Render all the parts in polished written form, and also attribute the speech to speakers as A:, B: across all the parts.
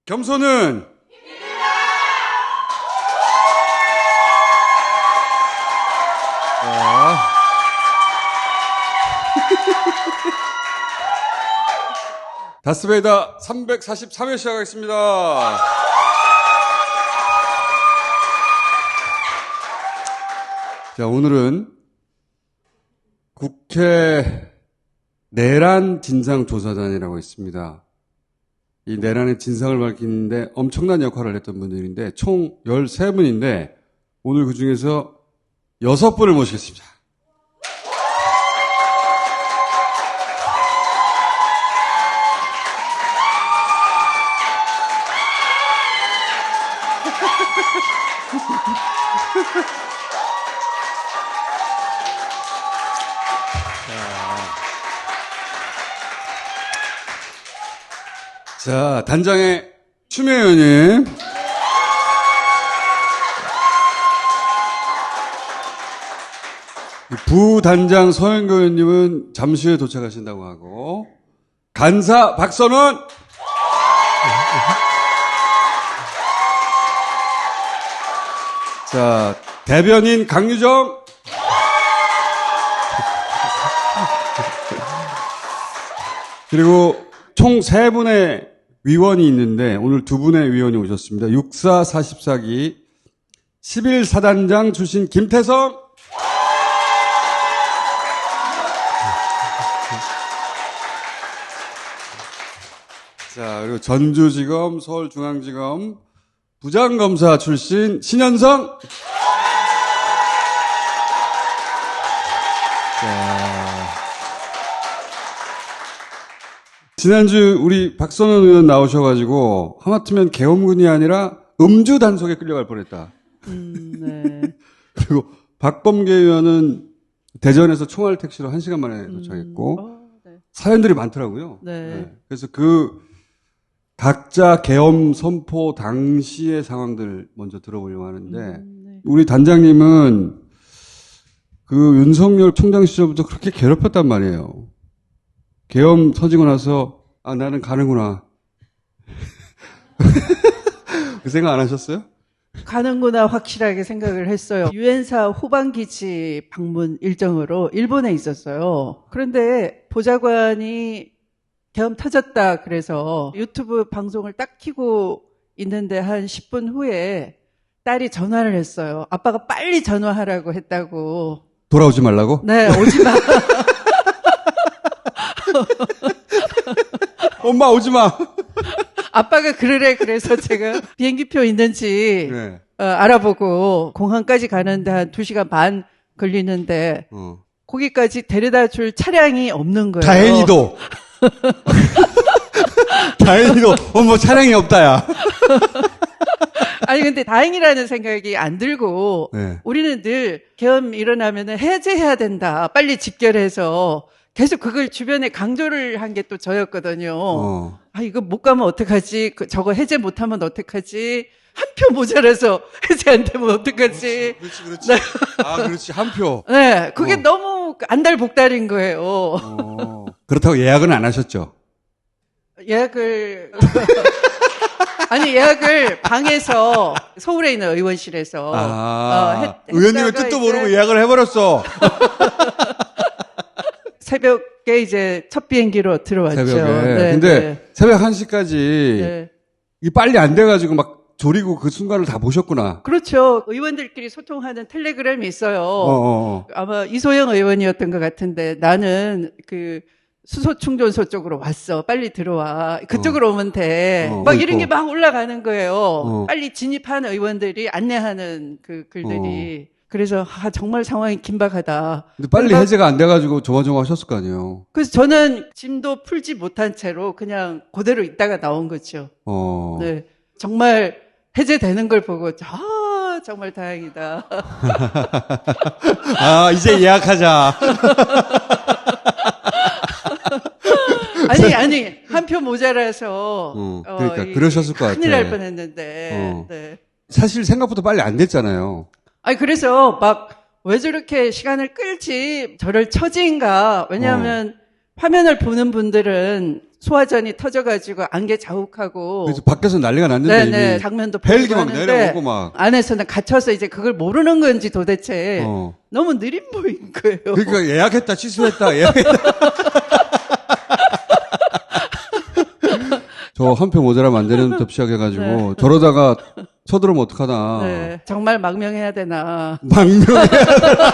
A: 겸손은 다스베이다 343회 시작하겠습니다. 자, 오늘은 국회 내란 진상조사단이라고 있습니다. 이 내란의 진상을 밝히는데 엄청난 역할을 했던 분들인데 총 13분인데 오늘 그 중에서 6분을 모시겠습니다. 자, 단장의 추미애 의원님. 부단장 서영교 의원님은 잠시 후에 도착하신다고 하고, 간사 박선원. 자, 대변인 강유정. 그리고 총 3분의 위원이 있는데 오늘 2분의 위원이 오셨습니다. 64 44기 11사단장 출신 김태성. 자, 그리고 전주지검, 서울중앙지검 부장검사 출신 신현성. 자, 지난주 우리 박선원 의원 나오셔가지고 하마터면 계엄군이 아니라 음주 단속에 끌려갈 뻔했다.
B: 네.
A: 그리고 박범계 의원은 대전에서 총알 택시로 1시간 만에 도착했고
B: 네.
A: 사연들이 많더라고요.
B: 네.
A: 그래서 그 각자 계엄 선포 당시의 상황들 먼저 들어보려고 하는데
B: 네.
A: 우리 단장님은 그 윤석열 총장 시절부터 그렇게 괴롭혔단 말이에요. 계엄 터지고 나서 아 나는 가는구나. 그 생각 안 하셨어요?
B: 가는구나 확실하게 생각을 했어요. 유엔사 후반기지 방문 일정으로 일본에 있었어요. 그런데 보좌관이 계엄 터졌다 그래서 유튜브 방송을 딱 켜고 있는데 한 10분 후에 딸이 전화를 했어요. 아빠가 빨리 전화하라고 했다고.
A: 돌아오지 말라고?
B: 네, 오지 마.
A: 엄마 오지 마.
B: 아빠가 그러래. 그래서 제가 비행기표 있는지
A: 네.
B: 알아보고 공항까지 가는데 한 2시간 반 걸리는데 거기까지 데려다 줄 차량이 없는 거예요.
A: 다행히도. 다행히도 뭐 차량이 없다야.
B: 아니 근데 다행이라는 생각이 안 들고
A: 네.
B: 우리는 늘 계엄 일어나면 해제해야 된다. 빨리 집결해서 계속 그걸 주변에 강조를 한 게 또 저였거든요. 아 이거 못 가면 어떡하지? 저거 해제 못하면 어떡하지? 한 표 모자라서 해제 안 되면 어떡하지?
A: 그렇지. 네. 아 그렇지 한 표.
B: 네, 그게 너무 안달복달인 거예요.
A: 그렇다고 예약은 안 하셨죠?
B: 예약을 예약을 방에서 서울에 있는 의원실에서
A: 의원님의 뜻도 모르고 예약을 해버렸어.
B: 새벽에 이제 첫 비행기로 들어왔죠.
A: 새벽에.
B: 네,
A: 근데
B: 네.
A: 새벽 1시까지
B: 네.
A: 이 빨리 안 돼가지고 막 조리고 그 순간을 다 보셨구나.
B: 그렇죠. 의원들끼리 소통하는 텔레그램이 있어요. 아마 이소영 의원이었던 것 같은데 나는 그 수소 충전소 쪽으로 왔어. 빨리 들어와. 그쪽으로 오면 돼. 막 이런 게 막 올라가는 거예요. 빨리 진입한 의원들이 안내하는 그 글들이. 그래서 정말 상황이 긴박하다.
A: 근데 빨리 해제가 안 돼가지고 조마조마하셨을 거 아니에요.
B: 그래서 저는 짐도 풀지 못한 채로 그냥 그대로 있다가 나온 거죠. 네, 정말 해제되는 걸 보고 정말 다행이다.
A: 아 이제 예약하자.
B: 아니 한 표 모자라서
A: 그러니까 그러셨을 것 같아.
B: 큰일 날 뻔했는데. 네.
A: 사실 생각보다 빨리 안 됐잖아요.
B: 아니 그래서 막 왜 저렇게 시간을 끌지 저럴 처지인가. 왜냐하면 화면을 보는 분들은 소화전이 터져가지고 안개 자욱하고.
A: 그래서 밖에서 난리가 났는데
B: 네네,
A: 이미
B: 장면도
A: 헬기 막
B: 하는데
A: 내려오고 막.
B: 안에서는 갇혀서 이제 그걸 모르는 건지 도대체 너무 느림 보인 거예요.
A: 그러니까 예약했다 취소했다 예약했다. 저 한 표 모자라면 안 되는부터 시작해가지고
B: 네.
A: 저러다가 쳐들어오면 어떡하나.
B: 네, 정말 망명해야 되나.
A: 망명해야 되나.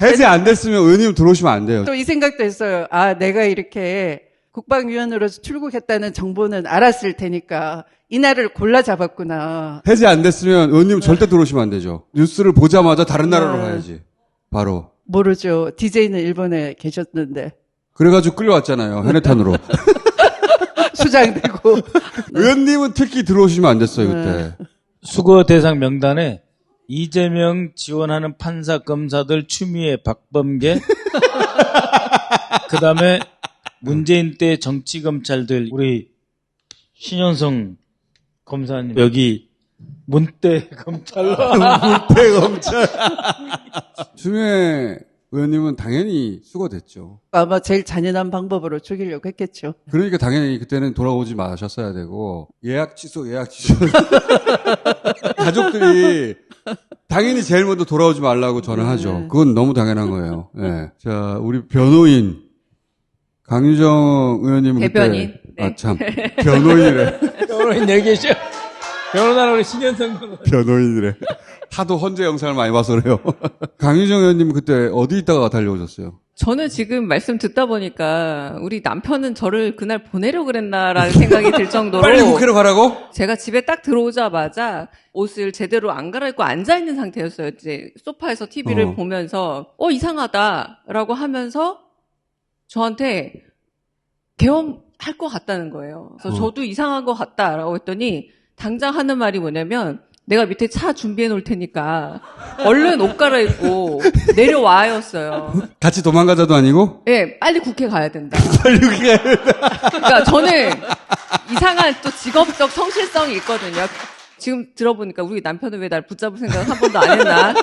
A: 해제 안 됐으면 의원님 들어오시면 안 돼요.
B: 또 이 생각도 했어요. 아, 내가 이렇게 국방위원으로서 출국했다는 정보는 알았을 테니까 이날을 골라 잡았구나.
A: 해제 안 됐으면 의원님 절대 들어오시면 안 되죠. 뉴스를 보자마자 다른 나라로
B: 네.
A: 가야지. 바로.
B: 모르죠. DJ는 일본에 계셨는데
A: 그래가지고 끌려왔잖아요. 해내탄으로.
B: 수장되고.
A: 의원님은 특히 들어오시면 안 됐어요, 그때.
C: 수거 대상 명단에 이재명 지원하는 판사 검사들 추미애 박범계 그다음에 문재인 때 정치 검찰들 우리 신현성 검사님 여기 문대 검찰로
A: 문태 검찰. 추미애 의원님은 당연히 수거됐죠.
B: 아마 제일 잔인한 방법으로 죽이려고 했겠죠.
A: 그러니까 당연히 그때는 돌아오지 마셨어야 되고 예약 취소. 가족들이 당연히 제일 먼저 돌아오지 말라고 전화하죠. 그건 너무 당연한 거예요. 네. 자, 우리 변호인 강유정 의원님은
D: 대변인.
A: 그때
D: 네.
A: 아 참 변호인이래.
C: 변호인 여기 계셔. 변호사는 우리 신현성
A: 변호인이래. 하도 헌재 영상을 많이 봐서 그래요. 강유정 의원님 그때 어디 있다가 달려오셨어요?
D: 저는 지금 말씀 듣다 보니까 우리 남편은 저를 그날 보내려고 그랬나라는 생각이 들 정도로
A: 빨리 국회로 가라고?
D: 제가 집에 딱 들어오자마자 옷을 제대로 안 갈아입고 앉아있는 상태였어요. 이제 소파에서 TV를 보면서 이상하다라고 하면서 저한테 계엄할 것 같다는 거예요. 그래서 저도 이상한 것 같다라고 했더니 당장 하는 말이 뭐냐면 내가 밑에 차 준비해 놓을 테니까 얼른 옷 갈아입고 내려와였어요.
A: 같이 도망가자도 아니고?
D: 예, 빨리 국회 가야 된다.
A: 빨리 국회 가야 된다.
D: 그러니까 저는 이상한 또 직업적 성실성이 있거든요. 지금 들어보니까 우리 남편은 왜 날 붙잡을 생각을 한 번도 안 했나?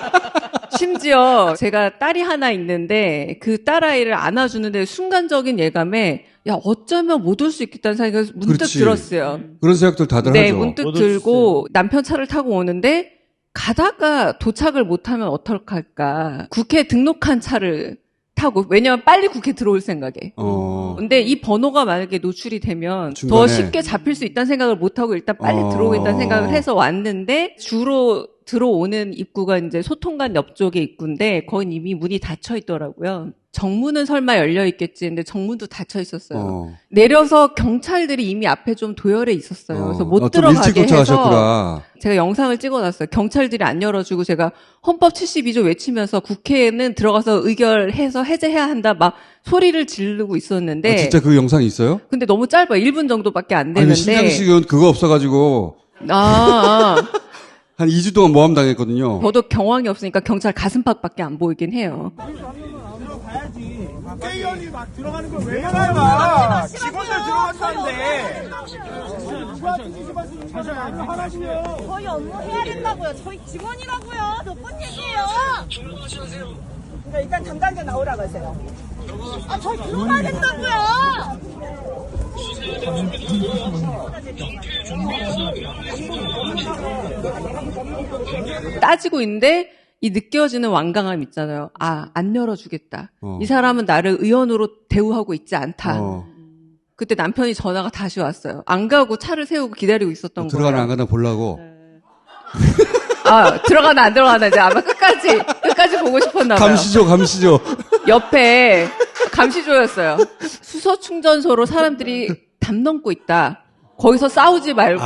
D: 심지어 제가 딸이 하나 있는데 그 딸아이를 안아주는데 순간적인 예감에 야 어쩌면 못 올 수 있겠다는 생각이 문득
A: 그렇지.
D: 들었어요.
A: 그런 생각들 다들
D: 네,
A: 하죠.
D: 문득
C: 못 올 수
D: 들고 남편 차를 타고 오는데 가다가 도착을 못하면 어떡할까. 국회에 등록한 차를 타고 왜냐면 빨리 국회 들어올 생각에. 근데 이 번호가 만약에 노출이 되면
A: 중간에.
D: 더 쉽게 잡힐 수 있다는 생각을 못하고 일단 빨리 들어오겠다는 생각을 해서 왔는데 주로 들어오는 입구가 이제 소통관 옆쪽에 입구인데 거긴 이미 문이 닫혀 있더라고요. 정문은 설마 열려 있겠지 근데 정문도 닫혀 있었어요. 내려서 경찰들이 이미 앞에 좀 도열해 있었어요. 그래서 못
A: 좀 일찍
D: 들어가게 해서
A: 도착하셨구나.
D: 제가 영상을 찍어놨어요. 경찰들이 안 열어주고 제가 헌법 72조 외치면서 국회에는 들어가서 의결해서 해제해야 한다 막 소리를 지르고 있었는데
A: 진짜 그 영상이 있어요?
D: 근데 너무 짧아요. 1분 정도밖에 안 되는데
A: 아니, 신장식 의원 그거 없어가지고 한 2주 동안 모함 당했거든요.
D: 저도 경황이 없으니까 경찰 가슴팍밖에 안 보이긴 해요.
E: 국회의원이 막 들어가는 걸 왜 막아요? 직원들 들어간다는데.
F: 저희 업무 해야 된다고요. 저희 직원이라고요. 몇 번 얘기해요. 그러니까 일단 담당자 나오라고 하세요. 아, 저희 들어가야 된다고요.
D: 따지고 있는데 이 느껴지는 완강함 있잖아요. 아, 안 열어주겠다. 이 사람은 나를 의원으로 대우하고 있지 않다. 그때 남편이 전화가 다시 왔어요. 안 가고 차를 세우고 기다리고 있었던 거예요.
A: 들어가나 안 가나 보려고.
D: 아, 들어가나 안 들어가나 이제 아마 끝까지 보고 싶었나 봐요.
A: 감시죠.
D: 옆에 감시조였어요. 수소 충전소로 사람들이 담 넘고 있다. 거기서 싸우지 말고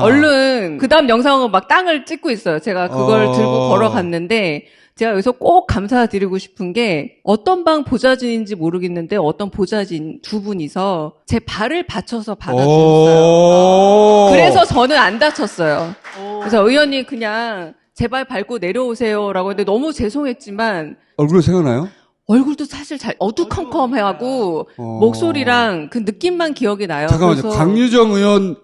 D: 얼른 그 다음 영상은 막 땅을 찍고 있어요. 제가 그걸 들고 걸어갔는데 제가 여기서 꼭 감사드리고 싶은 게 어떤 방 보좌진인지 모르겠는데 어떤 보좌진 두 분이서 제 발을 받쳐서 받아주셨어요. 그래서 저는 안 다쳤어요. 그래서 의원님 그냥 제 발 밟고 내려오세요라고 했는데 너무 죄송했지만
A: 얼굴 생각나요?
D: 얼굴도 사실 잘 어두컴컴하고 목소리랑 그 느낌만 기억이 나요.
A: 잠깐만요.
D: 그래서
A: 강유정 의원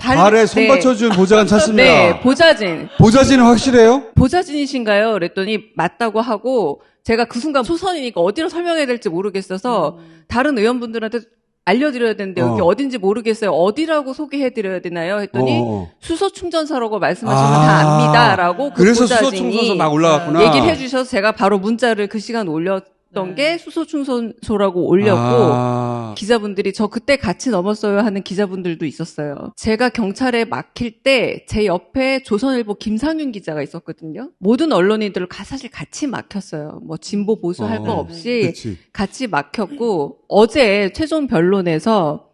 A: 발에 손
D: 네.
A: 받쳐준 보좌관 찾습니다.
D: 네, 보좌진.
A: 보좌진은 확실해요?
D: 보좌진이신가요? 그랬더니 맞다고 하고 제가 그 순간 초선이니까 어디로 설명해야 될지 모르겠어서 다른 의원분들한테 알려드려야 되는데 여기 어딘지 모르겠어요. 어디라고 소개해드려야 되나요? 했더니 수소 충전소라고 말씀하시면 다 압니다라고 그
A: 그래서 수소
D: 보좌진이
A: 충전소 막 올라갔구나.
D: 얘기를 해주셔서 제가 바로 문자를 그 시간 올렸던 게 수소 충전소라고 올렸고 기자분들이 저 그때 같이 넘었어요 하는 기자분들도 있었어요. 제가 경찰에 막힐 때 제 옆에 조선일보 김상윤 기자가 있었거든요. 모든 언론인들을 사실 같이 막혔어요. 뭐 진보 보수 할 거 없이
A: 그치.
D: 같이 막혔고 어제 최종 변론에서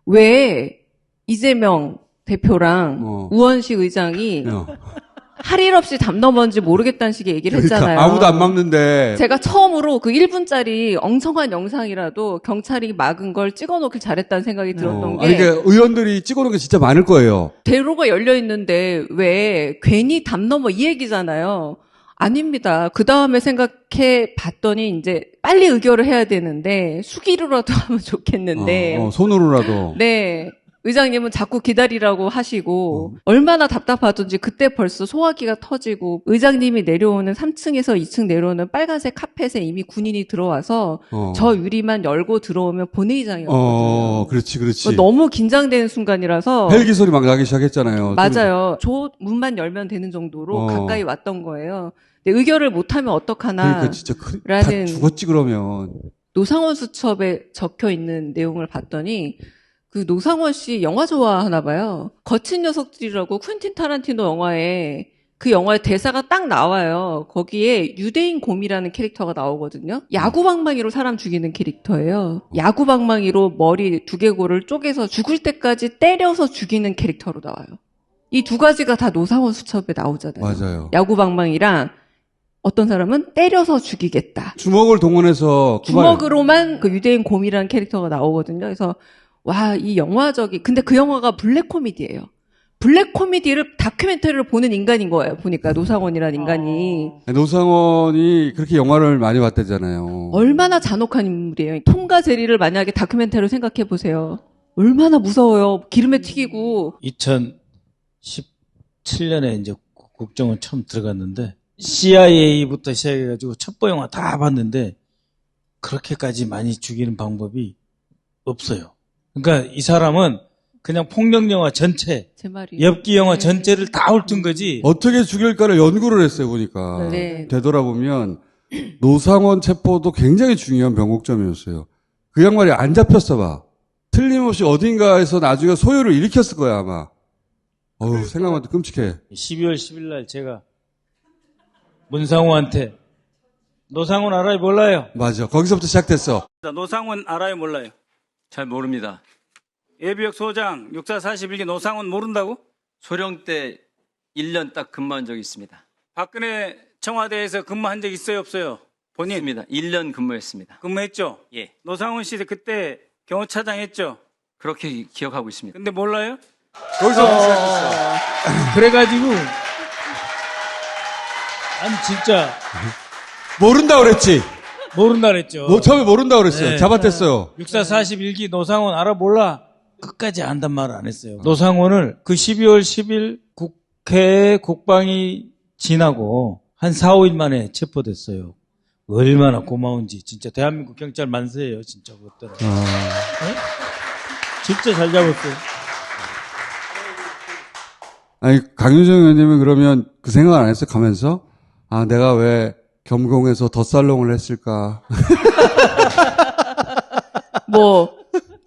D: 왜 이재명 대표랑 우원식 의장이 할 일 없이 담 넘었는지 모르겠다는 식의 얘기를 했잖아요.
A: 아무도 안 막는데.
D: 제가 처음으로 그 1분짜리 엉성한 영상이라도 경찰이 막은 걸 찍어놓길 잘했다는 생각이 들었던 게
A: 아니, 그러니까 의원들이 찍어놓은 게 진짜 많을 거예요.
D: 대로가 열려있는데 왜 괜히 담 넘어 이 얘기잖아요. 아닙니다. 그 다음에 생각해 봤더니 이제 빨리 의결을 해야 되는데 수기로라도 하면 좋겠는데
A: 손으로라도.
D: 네. 의장님은 자꾸 기다리라고 하시고 얼마나 답답하던지 그때 벌써 소화기가 터지고 의장님이 내려오는 3층에서 2층 내려오는 빨간색 카펫에 이미 군인이 들어와서 저 유리만 열고 들어오면 본회의장이었거든요.
A: 그렇지.
D: 너무 긴장되는 순간이라서
A: 헬기 소리 막 나기 시작했잖아요.
D: 맞아요. 저 문만 열면 되는 정도로 가까이 왔던 거예요. 근데 의결을 못하면 어떡하나
A: 그러니까 진짜 다 죽었지 그러면.
D: 노상원 수첩에 적혀 있는 내용을 봤더니 그 노상원 씨 영화 좋아하나 봐요. 거친 녀석들이라고 퀸틴 타란티노 영화에 그 영화의 대사가 딱 나와요. 거기에 유대인 곰이라는 캐릭터가 나오거든요. 야구방망이로 사람 죽이는 캐릭터예요. 야구방망이로 머리 두개골을 쪼개서 죽을 때까지 때려서 죽이는 캐릭터로 나와요. 이 두 가지가 다 노상원 수첩에 나오잖아요.
A: 맞아요.
D: 야구방망이랑 어떤 사람은 때려서 죽이겠다.
A: 주먹을 동원해서
D: 주먹으로만 그 유대인 곰이라는 캐릭터가 나오거든요. 그래서 와, 이 영화적이 근데 그 영화가 블랙 코미디예요. 블랙 코미디를 다큐멘터리를 보는 인간인 거예요. 보니까 노상원이라는 인간이.
A: 노상원이 그렇게 영화를 많이 봤대잖아요.
D: 얼마나 잔혹한 인물이에요. 톰과 제리를 만약에 다큐멘터리로 생각해 보세요. 얼마나 무서워요. 기름에 튀기고.
G: 2017년에 이제 국정원 처음 들어갔는데 CIA부터 시작해가지고 첩보 영화 다 봤는데 그렇게까지 많이 죽이는 방법이 없어요. 그러니까 이 사람은 그냥 폭력 영화 전체,
D: 제 말이.
G: 엽기 영화 전체를 다 훑은 거지.
A: 어떻게 죽일까를 연구를 했어요, 보니까.
D: 네.
A: 되돌아보면 노상원 체포도 굉장히 중요한 변곡점이었어요. 그 양반이 안 잡혔어 봐. 틀림없이 어딘가에서 나중에 소요를 일으켰을 거야, 아마. 생각만 해도 끔찍해.
G: 12월 10일 날 제가 문상호한테 노상원 알아요? 몰라요?
A: 맞아. 거기서부터 시작됐어.
E: 노상원 알아요? 몰라요?
H: 잘 모릅니다.
E: 예비역 소장 6441기 노상원 모른다고?
H: 소령 때 1년 딱 근무한 적이 있습니다.
E: 박근혜 청와대에서 근무한 적 있어요? 없어요? 본인?
H: 있습니다. 1년 근무했습니다.
E: 근무했죠?
H: 예.
E: 노상원 씨 그때 경호차장 했죠?
H: 그렇게 기억하고 있습니다.
E: 근데 몰라요?
A: 거기서부터 시작됐어.
G: 그래가지고 아니 진짜
A: 모른다 그랬지.
G: 모른다 그랬죠.
A: 처음에 모른다 그랬어요.
G: 네.
A: 잡아댔어요.
G: 6441기 노상원 알아 몰라? 끝까지 안단 말을 안 했어요. 노상원을 그 12월 10일 국회 국방이 지나고 한 4, 5일 만에 체포됐어요. 얼마나 고마운지 진짜 대한민국 경찰 만세예요. 진짜 그것들은. 네? 진짜 잘 잡았어요.
A: 아니, 강윤정 의원님은 그러면 그 생각 안 했어요? 가면서? 내가 왜 겸공에서 덧살롱을 했을까?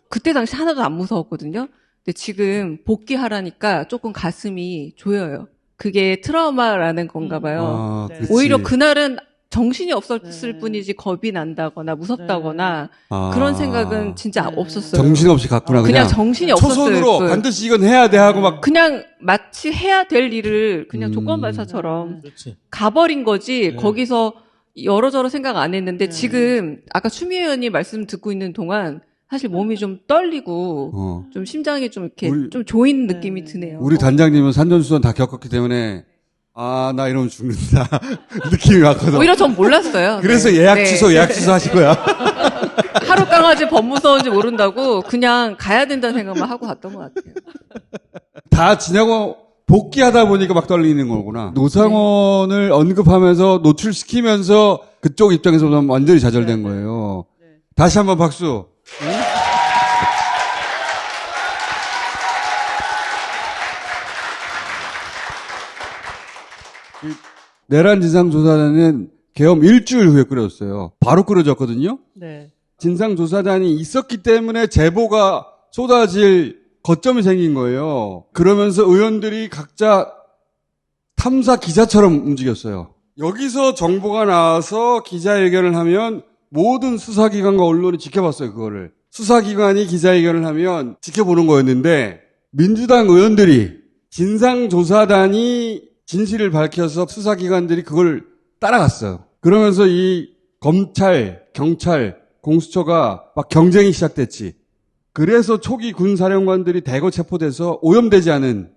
D: 그때 당시 하나도 안 무서웠거든요. 근데 지금 복귀하라니까 조금 가슴이 조여요. 그게 트라우마라는 건가 봐요.
A: 그치.
D: 오히려 그날은 정신이 없었을 뿐이지 겁이 난다거나 무섭다거나 그런 생각은 진짜 없었어요.
A: 정신없이 갔구나,
D: 그냥 정신이 없었어요.
A: 초선으로 반드시 이건 해야 돼 하고 막.
D: 그냥 마치 해야 될 일을 그냥 조건발사처럼
G: 그렇지.
D: 가버린 거지. 거기서 여러저러 생각 안 했는데 지금 아까 추미 의원님 말씀 듣고 있는 동안 사실 몸이 좀 떨리고 좀 심장이 좀 이렇게 좀 조이는 느낌이 드네요.
A: 우리 단장님은 산전수전 다 겪었기 때문에 나 이러면 죽는다 느낌이 왔거든.
D: 오히려 전 몰랐어요.
A: 그래서
D: 네.
A: 예약
D: 네.
A: 취소 하신 거야.
D: 하루 강아지 범 무서운지 모른다고 그냥 가야 된다는 생각만 하고 갔던 것 같아요.
A: 다 지나고 복귀하다 보니까 막 떨리는 거구나. 노상원을 언급하면서 노출시키면서 그쪽 입장에서는 완전히 좌절된 거예요. 다시 한번 박수. 내란 진상조사단은 계엄 일주일 후에 꾸려졌어요. 바로 꾸려졌거든요.
B: 네.
A: 진상조사단이 있었기 때문에 제보가 쏟아질 거점이 생긴 거예요. 그러면서 의원들이 각자 탐사 기자처럼 움직였어요. 여기서 정보가 나와서 기자회견을 하면 모든 수사기관과 언론이 지켜봤어요, 그거를. 수사기관이 기자회견을 하면 지켜보는 거였는데 민주당 의원들이 진상조사단이 진실을 밝혀서 수사기관들이 그걸 따라갔어요. 그러면서 이 검찰, 경찰, 공수처가 막 경쟁이 시작됐지. 그래서 초기 군사령관들이 대거 체포돼서 오염되지 않은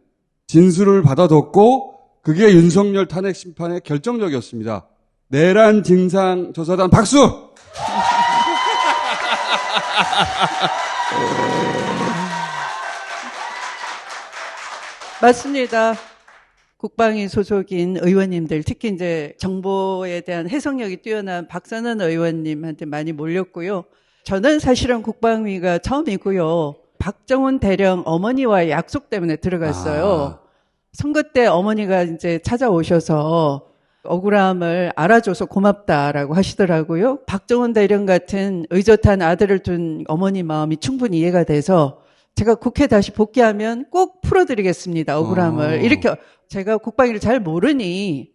A: 진술을 받아뒀고 그게 윤석열 탄핵 심판의 결정적이었습니다. 내란 진상조사단 박수!
B: 맞습니다. 국방위 소속인 의원님들, 특히 이제 정보에 대한 해석력이 뛰어난 박선원 의원님한테 많이 몰렸고요. 저는 사실은 국방위가 처음이고요. 박정훈 대령 어머니와의 약속 때문에 들어갔어요. 선거 때 어머니가 이제 찾아오셔서 억울함을 알아줘서 고맙다라고 하시더라고요. 박정훈 대령 같은 의젓한 아들을 둔 어머니 마음이 충분히 이해가 돼서 제가 국회 다시 복귀하면 꼭 풀어드리겠습니다. 억울함을. 이렇게 제가 국방위를 잘 모르니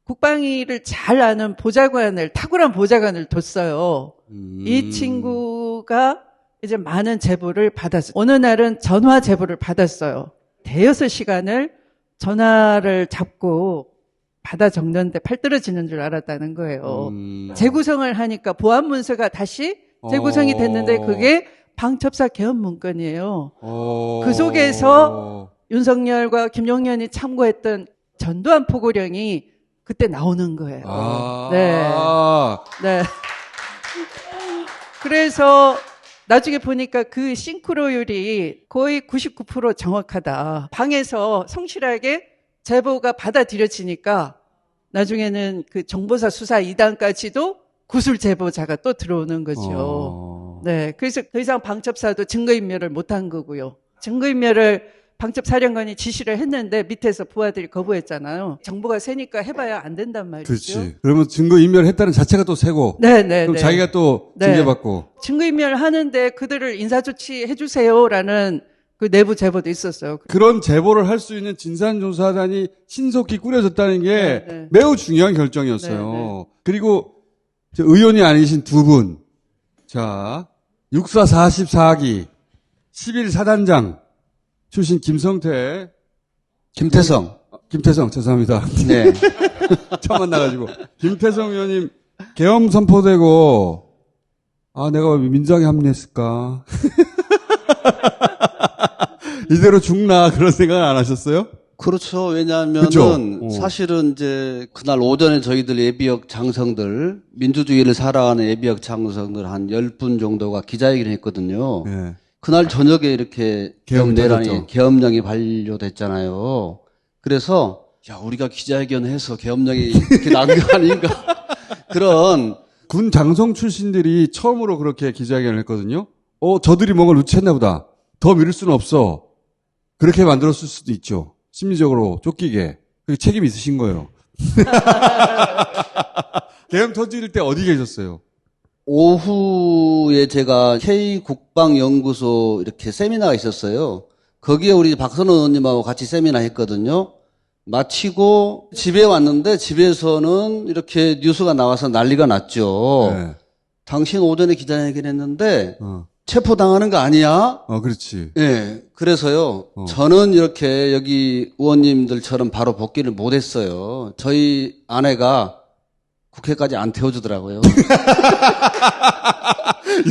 B: 국방위를 잘 아는 보좌관을, 탁월한 보좌관을 뒀어요. 이 친구가 이제 많은 제보를 받았어요. 어느 날은 전화 제보를 받았어요. 대여섯 시간을 전화를 잡고 받아 적는데 팔 떨어지는 줄 알았다는 거예요. 재구성을 하니까 보안 문서가 다시 재구성이 됐는데 그게 방첩사 계엄 문건이에요. 그 속에서 윤석열과 김용현이 참고했던 전두환 포고령이 그때 나오는 거예요. 네. 네. 그래서 나중에 보니까 그 싱크로율이 거의 99% 정확하다. 방에서 성실하게 제보가 받아들여지니까 나중에는 그 정보사 수사 2단까지도 구술 제보자가 또 들어오는 거죠. 네. 그래서 더 이상 방첩사도 증거인멸을 못한 거고요. 증거인멸을 방첩사령관이 지시를 했는데 밑에서 부하들이 거부했잖아요. 정보가 세니까 해봐야 안 된단 말이죠.
A: 그렇지. 그러면 증거인멸했다는 자체가 또 세고.
B: 네네.
A: 그럼 자기가 또 징계받고.
B: 증거인멸 하는데 그들을 인사조치 해주세요라는 그 내부 제보도 있었어요.
A: 그런 제보를 할 수 있는 진상조사단이 신속히 꾸려졌다는 게 매우 중요한 결정이었어요. 그리고 의원이 아니신 두 분. 자, 육사 44기 11사단장 출신 김태성, 죄송합니다.
I: 네.
A: 처음 만나가지고. 김태성 의원님, 계엄 선포되고, 내가 왜 민주당에 합류했을까? 이대로 죽나, 그런 생각은 안 하셨어요?
I: 그렇죠. 왜냐하면은, 사실은 이제, 그날 오전에 저희들 예비역 장성들, 민주주의를 살아가는 예비역 장성들 한 10분 정도가 기자회견을 했거든요.
A: 네.
I: 그날 저녁에 이렇게 계엄령이 발효됐잖아요. 그래서 야 우리가 기자회견해서 계엄령이 이렇게 난 거 아닌가 그런
A: 군 장성 출신들이 처음으로 그렇게 기자회견을 했거든요. 저들이 뭔가 루치했나 보다. 더 미룰 수는 없어. 그렇게 만들었을 수도 있죠. 심리적으로 쫓기게. 그게 책임이 있으신 거예요. 계엄 터질 때 어디 계셨어요?
I: 오후에 제가 K국방연구소 이렇게 세미나가 있었어요. 거기에 우리 박선원 의원님하고 같이 세미나 했거든요. 마치고 집에 왔는데 집에서는 이렇게 뉴스가 나와서 난리가 났죠. 네. 당신 오전에 기자회견 했는데 체포당하는 거 아니야?
A: 그렇지.
I: 네. 그래서요. 저는 이렇게 여기 의원님들처럼 바로 복귀를 못했어요. 저희 아내가 국회까지 안 태워주더라고요.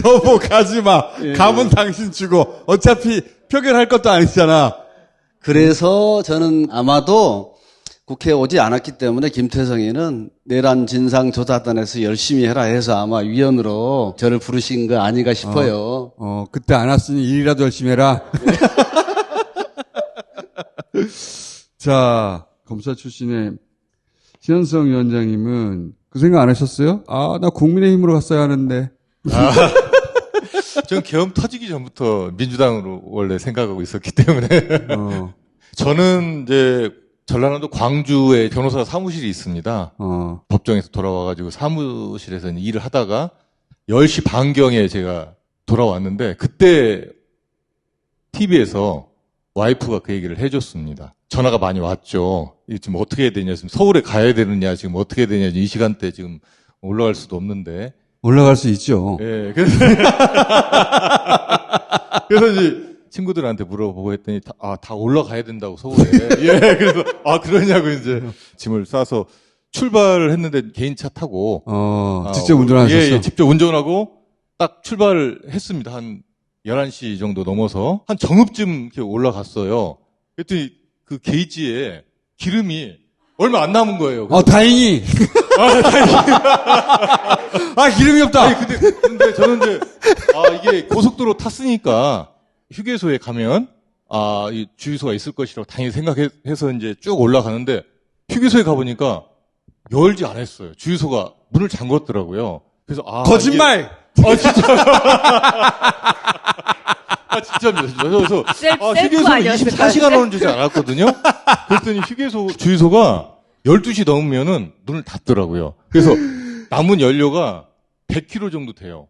A: 여보 가지 마. 가면 당신 죽어. 어차피 표결할 것도 아니잖아.
I: 그래서 저는 아마도 국회에 오지 않았기 때문에 김태성이는 내란 진상조사단에서 열심히 해라 해서 아마 위원으로 저를 부르신 거 아닌가 싶어요.
A: 그때 안 왔으니 일이라도 열심히 해라. 자, 검사 출신의 신현성 위원장님은 그 생각 안 하셨어요? 아, 나 국민의힘으로 갔어야 하는데.
J: 전 계엄 터지기 전부터 민주당으로 원래 생각하고 있었기 때문에. 저는 이제 전라남도 광주에 변호사 사무실이 있습니다. 법정에서 돌아와가지고 사무실에서 일을 하다가 10시 반경에 제가 돌아왔는데 그때 TV에서 와이프가 그 얘기를 해줬습니다. 전화가 많이 왔죠. 지금 어떻게 해야 되냐, 지금 서울에 가야 되느냐, 지금 어떻게 해야 되냐, 이 시간대 지금 올라갈 수도 없는데.
A: 올라갈 수 있죠.
J: 예, 그래서, 그래서 이제 친구들한테 물어보고 했더니, 다 올라가야 된다고, 서울에. 예, 그래서, 그러냐고 이제 짐을 싸서 출발을 했는데 개인 차 타고.
A: 직접 운전하셨어요?
J: 예, 직접 운전하고 딱 출발을 했습니다. 한 11시 정도 넘어서. 한 정읍쯤 이렇게 올라갔어요. 그랬더니 그 게이지에 기름이 얼마 안 남은 거예요.
A: 다행히. 기름이 없다.
J: 아니, 근데 저는 이제, 이게 고속도로 탔으니까 휴게소에 가면, 이 주유소가 있을 것이라고 당연히 생각해서 이제 쭉 올라가는데 휴게소에 가보니까 열지 않았어요. 주유소가 문을 잠궜더라고요. 그래서,
A: 거짓말!
J: 진짜입니다. 그래서,
D: 셀프
J: 휴게소
D: 아니었을까요?
J: 24시간 오는 줄 알았거든요. 그랬더니 휴게소, 주유소가 12시 넘으면은 문을 닫더라고요. 그래서 남은 연료가 100km 정도 돼요.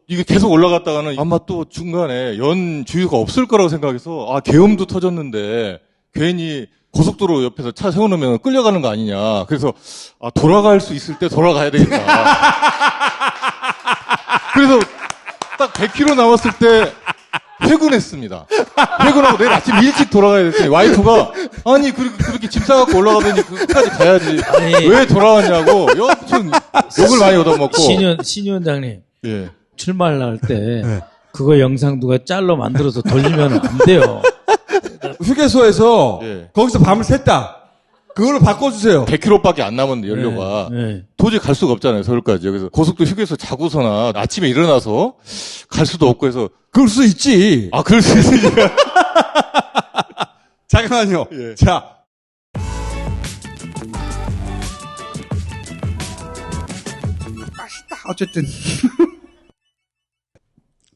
J: 이게 계속 올라갔다가는 아마 또 중간에 연 주유소가 없을 거라고 생각해서, 계엄도 터졌는데 괜히 고속도로 옆에서 차 세워놓으면 끌려가는 거 아니냐. 그래서, 돌아갈 수 있을 때 돌아가야 되겠다. 그래서 딱 100km 남았을 때 퇴근했습니다. 퇴근하고 내일 아침 일찍 돌아가야 됐더니 와이프가 그렇게 짐 싸갖고 올라가더니 끝까지 가야지. 왜 돌아왔냐고 엄청 욕을 많이 얻어먹고.
G: 신 위원장님.
J: 예.
G: 출마를 할 때 그거 영상 누가 짤로 만들어서 돌리면 안 돼요.
A: 휴게소에서 거기서 밤을 샜다. 그걸로 바꿔주세요.
J: 100km밖에 안 남았는데 연료가. 도저히 갈 수가 없잖아요, 서울까지. 그래서 고속도로 휴게소 자고서나 아침에 일어나서 갈 수도 없고 해서.
A: 그럴 수 있지.
J: 그럴 수 있으니까.
A: 잠깐만요. 자. 맛있다. 어쨌든.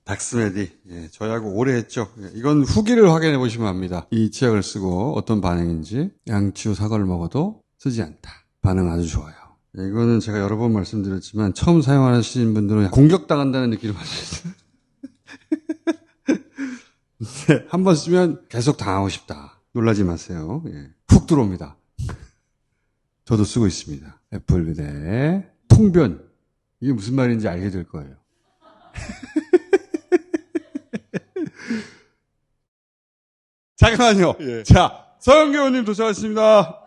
A: 닥스메디. 저희하고 오래 했죠. 이건 후기를 확인해 보시면 압니다. 이 치약을 쓰고 어떤 반응인지. 양치후 사과를 먹어도 쓰지 않다. 반응 아주 좋아요. 이거는 제가 여러 번 말씀드렸지만 처음 사용하시는 분들은 공격당한다는 느낌을 받을 수 있어요. 한 번 쓰면 계속 당하고 싶다. 놀라지 마세요. 훅 들어옵니다. 저도 쓰고 있습니다. 애플비데 통변. 이게 무슨 말인지 알게 될 거예요. 잠깐만요. 자, 서영교 의원님 도착하셨습니다.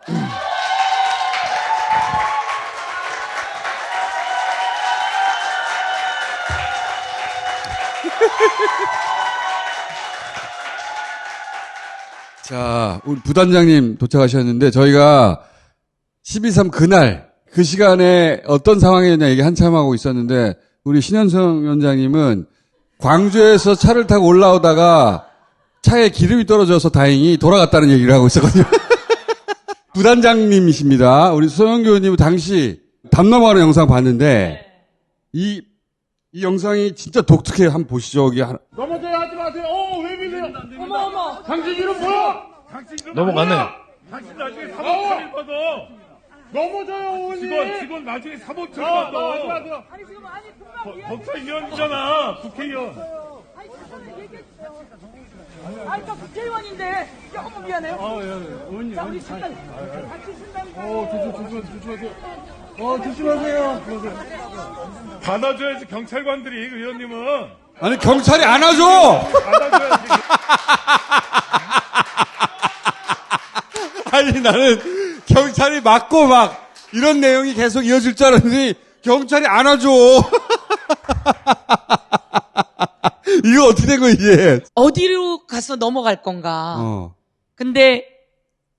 A: 자, 우리 부단장님 도착하셨는데 저희가 12.3 그날 그 시간에 어떤 상황이었냐 얘기 한참 하고 있었는데 우리 신현성 위원장님은 광주에서 차를 타고 올라오다가 차에 기름이 떨어져서 다행히 돌아갔다는 얘기를 하고 있었거든요. 부단장님이십니다. 우리 소영교 의원님은 당시 담 넘어가는 영상 봤는데 이 영상이 진짜 독특해요. 한번 보시죠. 여기
E: 넘어져야 하지 마세요. 왜 밀려요? 어머. 당신 이름 뭐야?
G: 넘어갔네요.
E: 당신 나중에 사법처리 받아. 넘어져요, 의원님. 직원 나중에 사법처리 받아. 아니, 지금 법사위원이잖아. 국회의원.
F: 아니, 저 국회의원인데, 조금 미안해요.
E: 의원님.
F: 자, 우리 시간 같이 쓴다니까요.
E: 조심하세요. 받아줘야지, 경찰관들이, 의원님은.
A: 아니 경찰이 안 와줘.
E: 받아줘야지.
A: 아니 나는 경찰이 맞고 막 이런 내용이 계속 이어질 줄 알았더니 경찰이 안 와줘. 이거 어떻게 된 거야 이게?
K: 어디로 가서 넘어갈 건가. 근데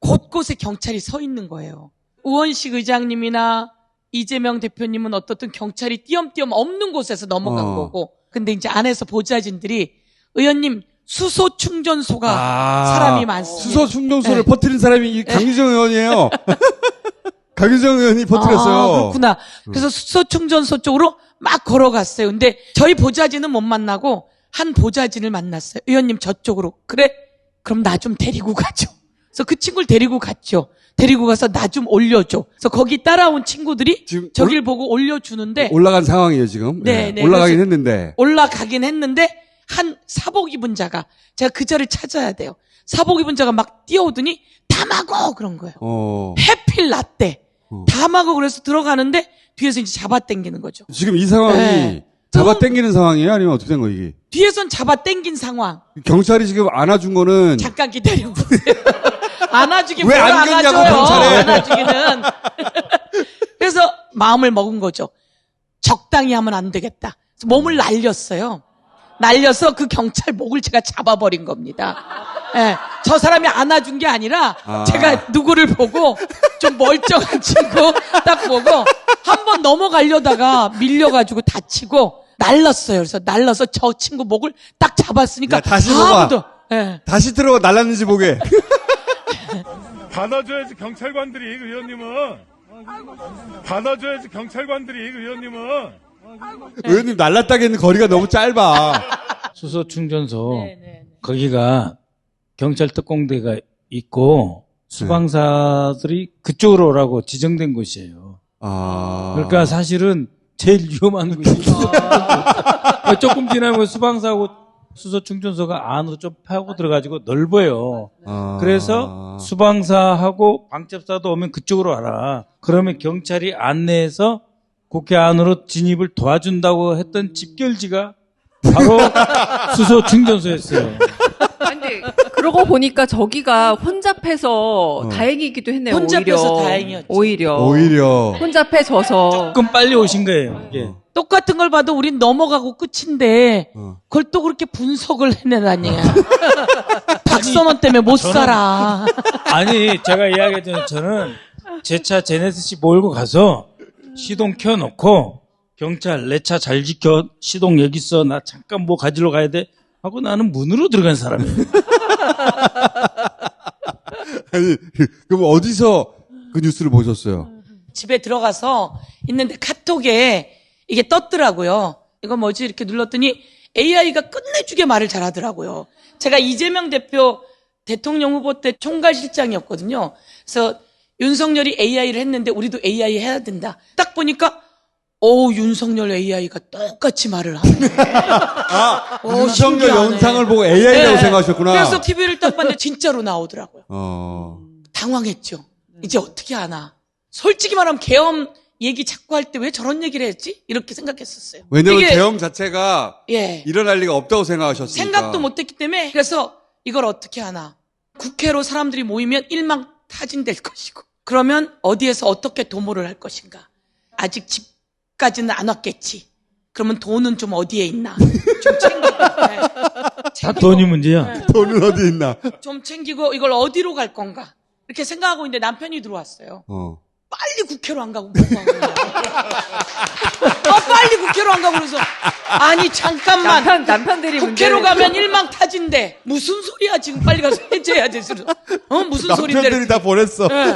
K: 곳곳에 경찰이 서 있는 거예요. 우원식 의장님이나 이재명 대표님은 어떻든 경찰이 띄엄띄엄 없는 곳에서 넘어간 거고. 근데 이제 안에서 보좌진들이 의원님 수소 충전소가 사람이 많습니다.
A: 수소 충전소를
K: 네.
A: 퍼뜨린 사람이 이 강유정 의원이에요. 강유정 의원이 퍼뜨렸어요.
K: 그렇구나. 그래서 수소 충전소 쪽으로 막 걸어갔어요. 근데 저희 보좌진은 못 만나고 한 보좌진을 만났어요. 의원님 저쪽으로. 그래? 그럼 나 좀 데리고 가죠. 그래서 그 친구를 데리고 갔죠. 데리고 가서 나 좀 올려줘. 그래서 거기 따라온 친구들이 저길 보고 올려주는데
A: 올라간 상황이에요, 지금.
K: 네, 네.
A: 올라가긴 했는데.
K: 올라가긴 했는데 한 사복 입은 자가 제가 그 자를 찾아야 돼요. 사복 입은 자가 막 뛰어오더니 담하고 그런 거예요. 해필 났대. 담하고 그래서 들어가는데 뒤에서 이제 잡아당기는 거죠.
A: 지금 이 상황이 잡아당기는 상황이에요? 아니면 어떻게 된 거예요, 이게?
K: 뒤에선 잡아당긴 상황.
A: 경찰이 지금 안아준 거는.
K: 잠깐 기다려보세요. 안아주긴
A: 왜
K: 뭘
A: 안겼냐고,
K: 안아줘요.
A: 경찰에.
K: 안아주기는. 그래서 마음을 먹은 거죠. 적당히 하면 안 되겠다. 그래서 몸을 날렸어요. 날려서 그 경찰 목을 제가 잡아버린 겁니다. 예, 저 사람이 안아준 게 아니라 제가 누구를 보고 좀 멀쩡한 친구 딱 보고 한 번 넘어가려다가 밀려가지고 다치고 날랐어요. 그래서 날라서 저 친구 목을 딱 잡았으니까
A: 야, 다시
K: 봐. 예.
A: 다시 들어가 날랐는지 보게.
E: 받아줘야지 경찰관들이 의원님은. 받아줘야지 경찰관들이 의원님은.
A: 의원님 날랐다기에는 거리가 너무 짧아.
G: 수소 충전소 거기가 경찰 특공대가 있고 수방사들이 그쪽으로 오라고 지정된 곳이에요. 그러니까 사실은 제일 위험한 곳이에요. 조금 지나면 수방사하고 수소 충전소가 안으로 좀 파고 들어가지고 넓어요. 그래서 수방사하고 방첩사도 오면 그쪽으로 와라. 그러면 경찰이 안내해서 국회 안으로 진입을 도와준다고 했던 집결지가 바로 수소 충전소였어요.
D: 근데 그러고 보니까 저기가 혼잡해서 다행이기도 했네요.
K: 혼잡해서
D: 오히려.
K: 다행이었죠.
A: 오히려.
D: 혼잡해져서.
G: 조금 빨리 오신 거예요. 이게.
K: 똑같은 걸 봐도 우린 넘어가고 끝인데 그걸 또 그렇게 분석을 해내다니. 박선원 때문에 못 살아.
G: 아니 제가 이야기했잖아요. 저는 제 차 제네시스 몰고 가서 시동 켜놓고 경찰 내 차 잘 지켜 시동 여기 있어 나 잠깐 뭐 가지러 가야 돼 하고 나는 문으로 들어간 사람이에요.
A: 아니, 그럼 어디서 그 뉴스를 보셨어요?
K: 집에 들어가서 있는데 카톡에 이게 떴더라고요. 이거 뭐지 이렇게 눌렀더니 AI가 끝내주게 말을 잘하더라고요. 제가 이재명 대표 대통령 후보 때 총괄실장이었거든요. 그래서 윤석열이 AI를 했는데 우리도 AI 해야 된다. 딱 보니까 윤석열 AI가 똑같이 말을 하네.
A: 윤석열
K: 신기하네.
A: 영상을 보고 AI라고 생각하셨구나.
K: 그래서 TV를 딱 봤는데 진짜로 나오더라고요. 당황했죠. 이제 어떻게 하나. 솔직히 말하면 계엄 얘기 자꾸 할 때 왜 저런 얘기를 했지? 이렇게 생각했었어요.
A: 왜냐면
K: 이게
A: 계엄 자체가 일어날 리가 없다고 생각하셨으니까.
K: 생각도 못했기 때문에 그래서 이걸 어떻게 하나. 국회로 사람들이 모이면 일망타진될 것이고 그러면 어디에서 어떻게 도모를 할 것인가. 아직 집까지는 안 왔겠지. 그러면 돈은 좀 어디에 있나. 좀 챙기고.
G: 다 돈이 문제야.
A: 돈은 어디 있나.
K: 좀 챙기고 이걸 어디로 갈 건가. 이렇게 생각하고 있는데 남편이 들어왔어요. 빨리 국회로 안 가고 빨리 국회로 안 가고 그래서 아니 잠깐만
D: 남편들이
K: 국회로 가면 일망타진데 무슨 소리야 지금 빨리 가서 해제해야지 무슨 소리인데
A: 남편들이 다 보냈어.
K: 네.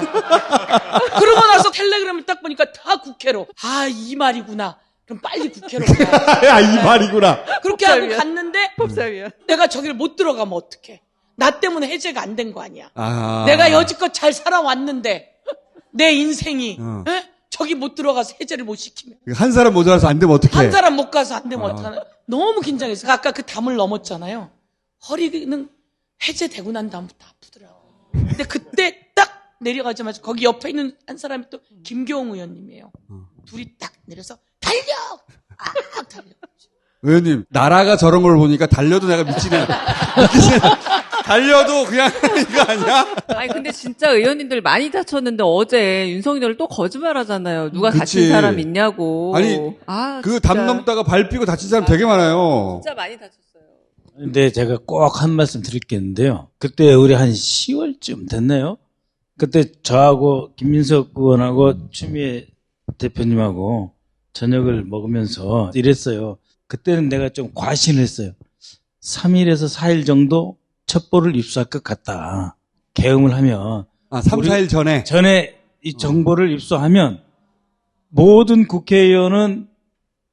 K: 그러고 나서 텔레그램을 딱 보니까 다 국회로 이 말이구나 그럼 빨리 국회로 가.
A: 야, 이 말이구나.
K: 그렇게 하고 갔는데
B: 법사위원.
K: 내가 저기를 못 들어가면 어떡해. 나 때문에 해제가 안 된 거 아니야.
A: 아.
K: 내가 여지껏 잘 살아왔는데 내 인생이 에? 저기 못 들어가서 해제를 못 시키면
A: 한 사람 모자라서 안 되면 어떡해.
K: 한 사람 못 가서 안 되면 어떡하나. 너무 긴장했어요. 아까 그 담을 넘었잖아요. 허리는 해제되고 난 다음부터 아프더라고요. 근데 그때 딱 내려가자마자 거기 옆에 있는 한 사람이 또 김교웅 의원님이에요. 둘이 딱 내려서 달려! 달려.
A: 의원님, 나라가 저런 걸 보니까 달려도 내가 미치네. 달려도 그냥 이거 아니야?
D: 아니 근데 진짜 의원님들 많이 다쳤는데 어제 윤석열 또 거짓말 하잖아요. 누가
A: 그치.
D: 다친 사람 있냐고.
A: 아니, 그 담 넘다가 발 삐고 다친 사람 되게 많아요.
D: 진짜 많이 다쳤어요.
G: 근데 제가 꼭 한 말씀 드릴 게 있는데요. 그때 우리 한 10월쯤 됐나요? 그때 저하고 김민석 의원하고 추미애 대표님하고 저녁을 먹으면서 이랬어요. 그때는 내가 좀 과신을 했어요. 3일에서 4일 정도 첩보를 입수할 것 같다. 계엄을 하면.
A: 3, 4일 전에?
G: 전에 이 정보를 입수하면 모든 국회의원은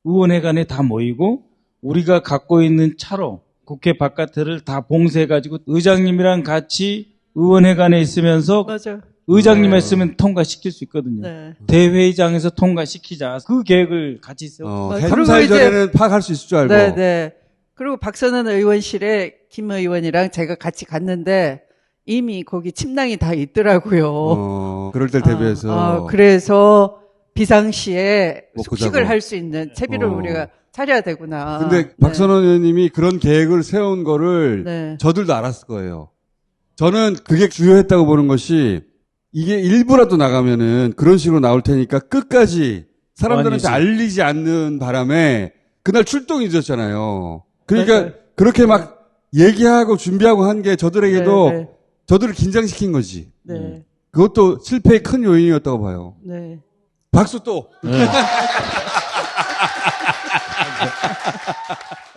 G: 의원회관에 다 모이고 우리가 갖고 있는 차로 국회 바깥을 다 봉쇄해가지고 의장님이랑 같이 의원회관에 있으면서
B: 맞아.
G: 의장님 했으면 통과시킬 수 있거든요.
B: 네.
G: 대회의장에서 통과시키자. 그 계획을 같이 세웠어요.
A: 3, 4일 전에는 파악할 수 있을 줄 알고.
B: 네, 네. 그리고 박선원 의원실에 김 의원이랑 제가 같이 갔는데 이미 거기 침낭이 다 있더라고요.
A: 그럴 때 대비해서.
B: 그래서 비상시에
A: 먹고
B: 숙식을
A: 자고.
B: 할 수 있는 채비를 우리가 차려야 되구나.
A: 근데 박선원 의원님이 그런 계획을 세운 거를
B: 네.
A: 저들도 알았을 거예요. 저는 그게 주요했다고 보는 것이 이게 일부라도 나가면은 그런 식으로 나올 테니까 끝까지 사람들한테 알리지 않는 바람에 그날 출동이 늦었잖아요. 그러니까
B: 맞아요.
A: 그렇게 막 얘기하고 준비하고 한 게 저들에게도
B: 네,
A: 저들을 긴장시킨 거지.
B: 네.
A: 그것도 실패의 큰 요인이었다고 봐요.
B: 네.
A: 박수 또.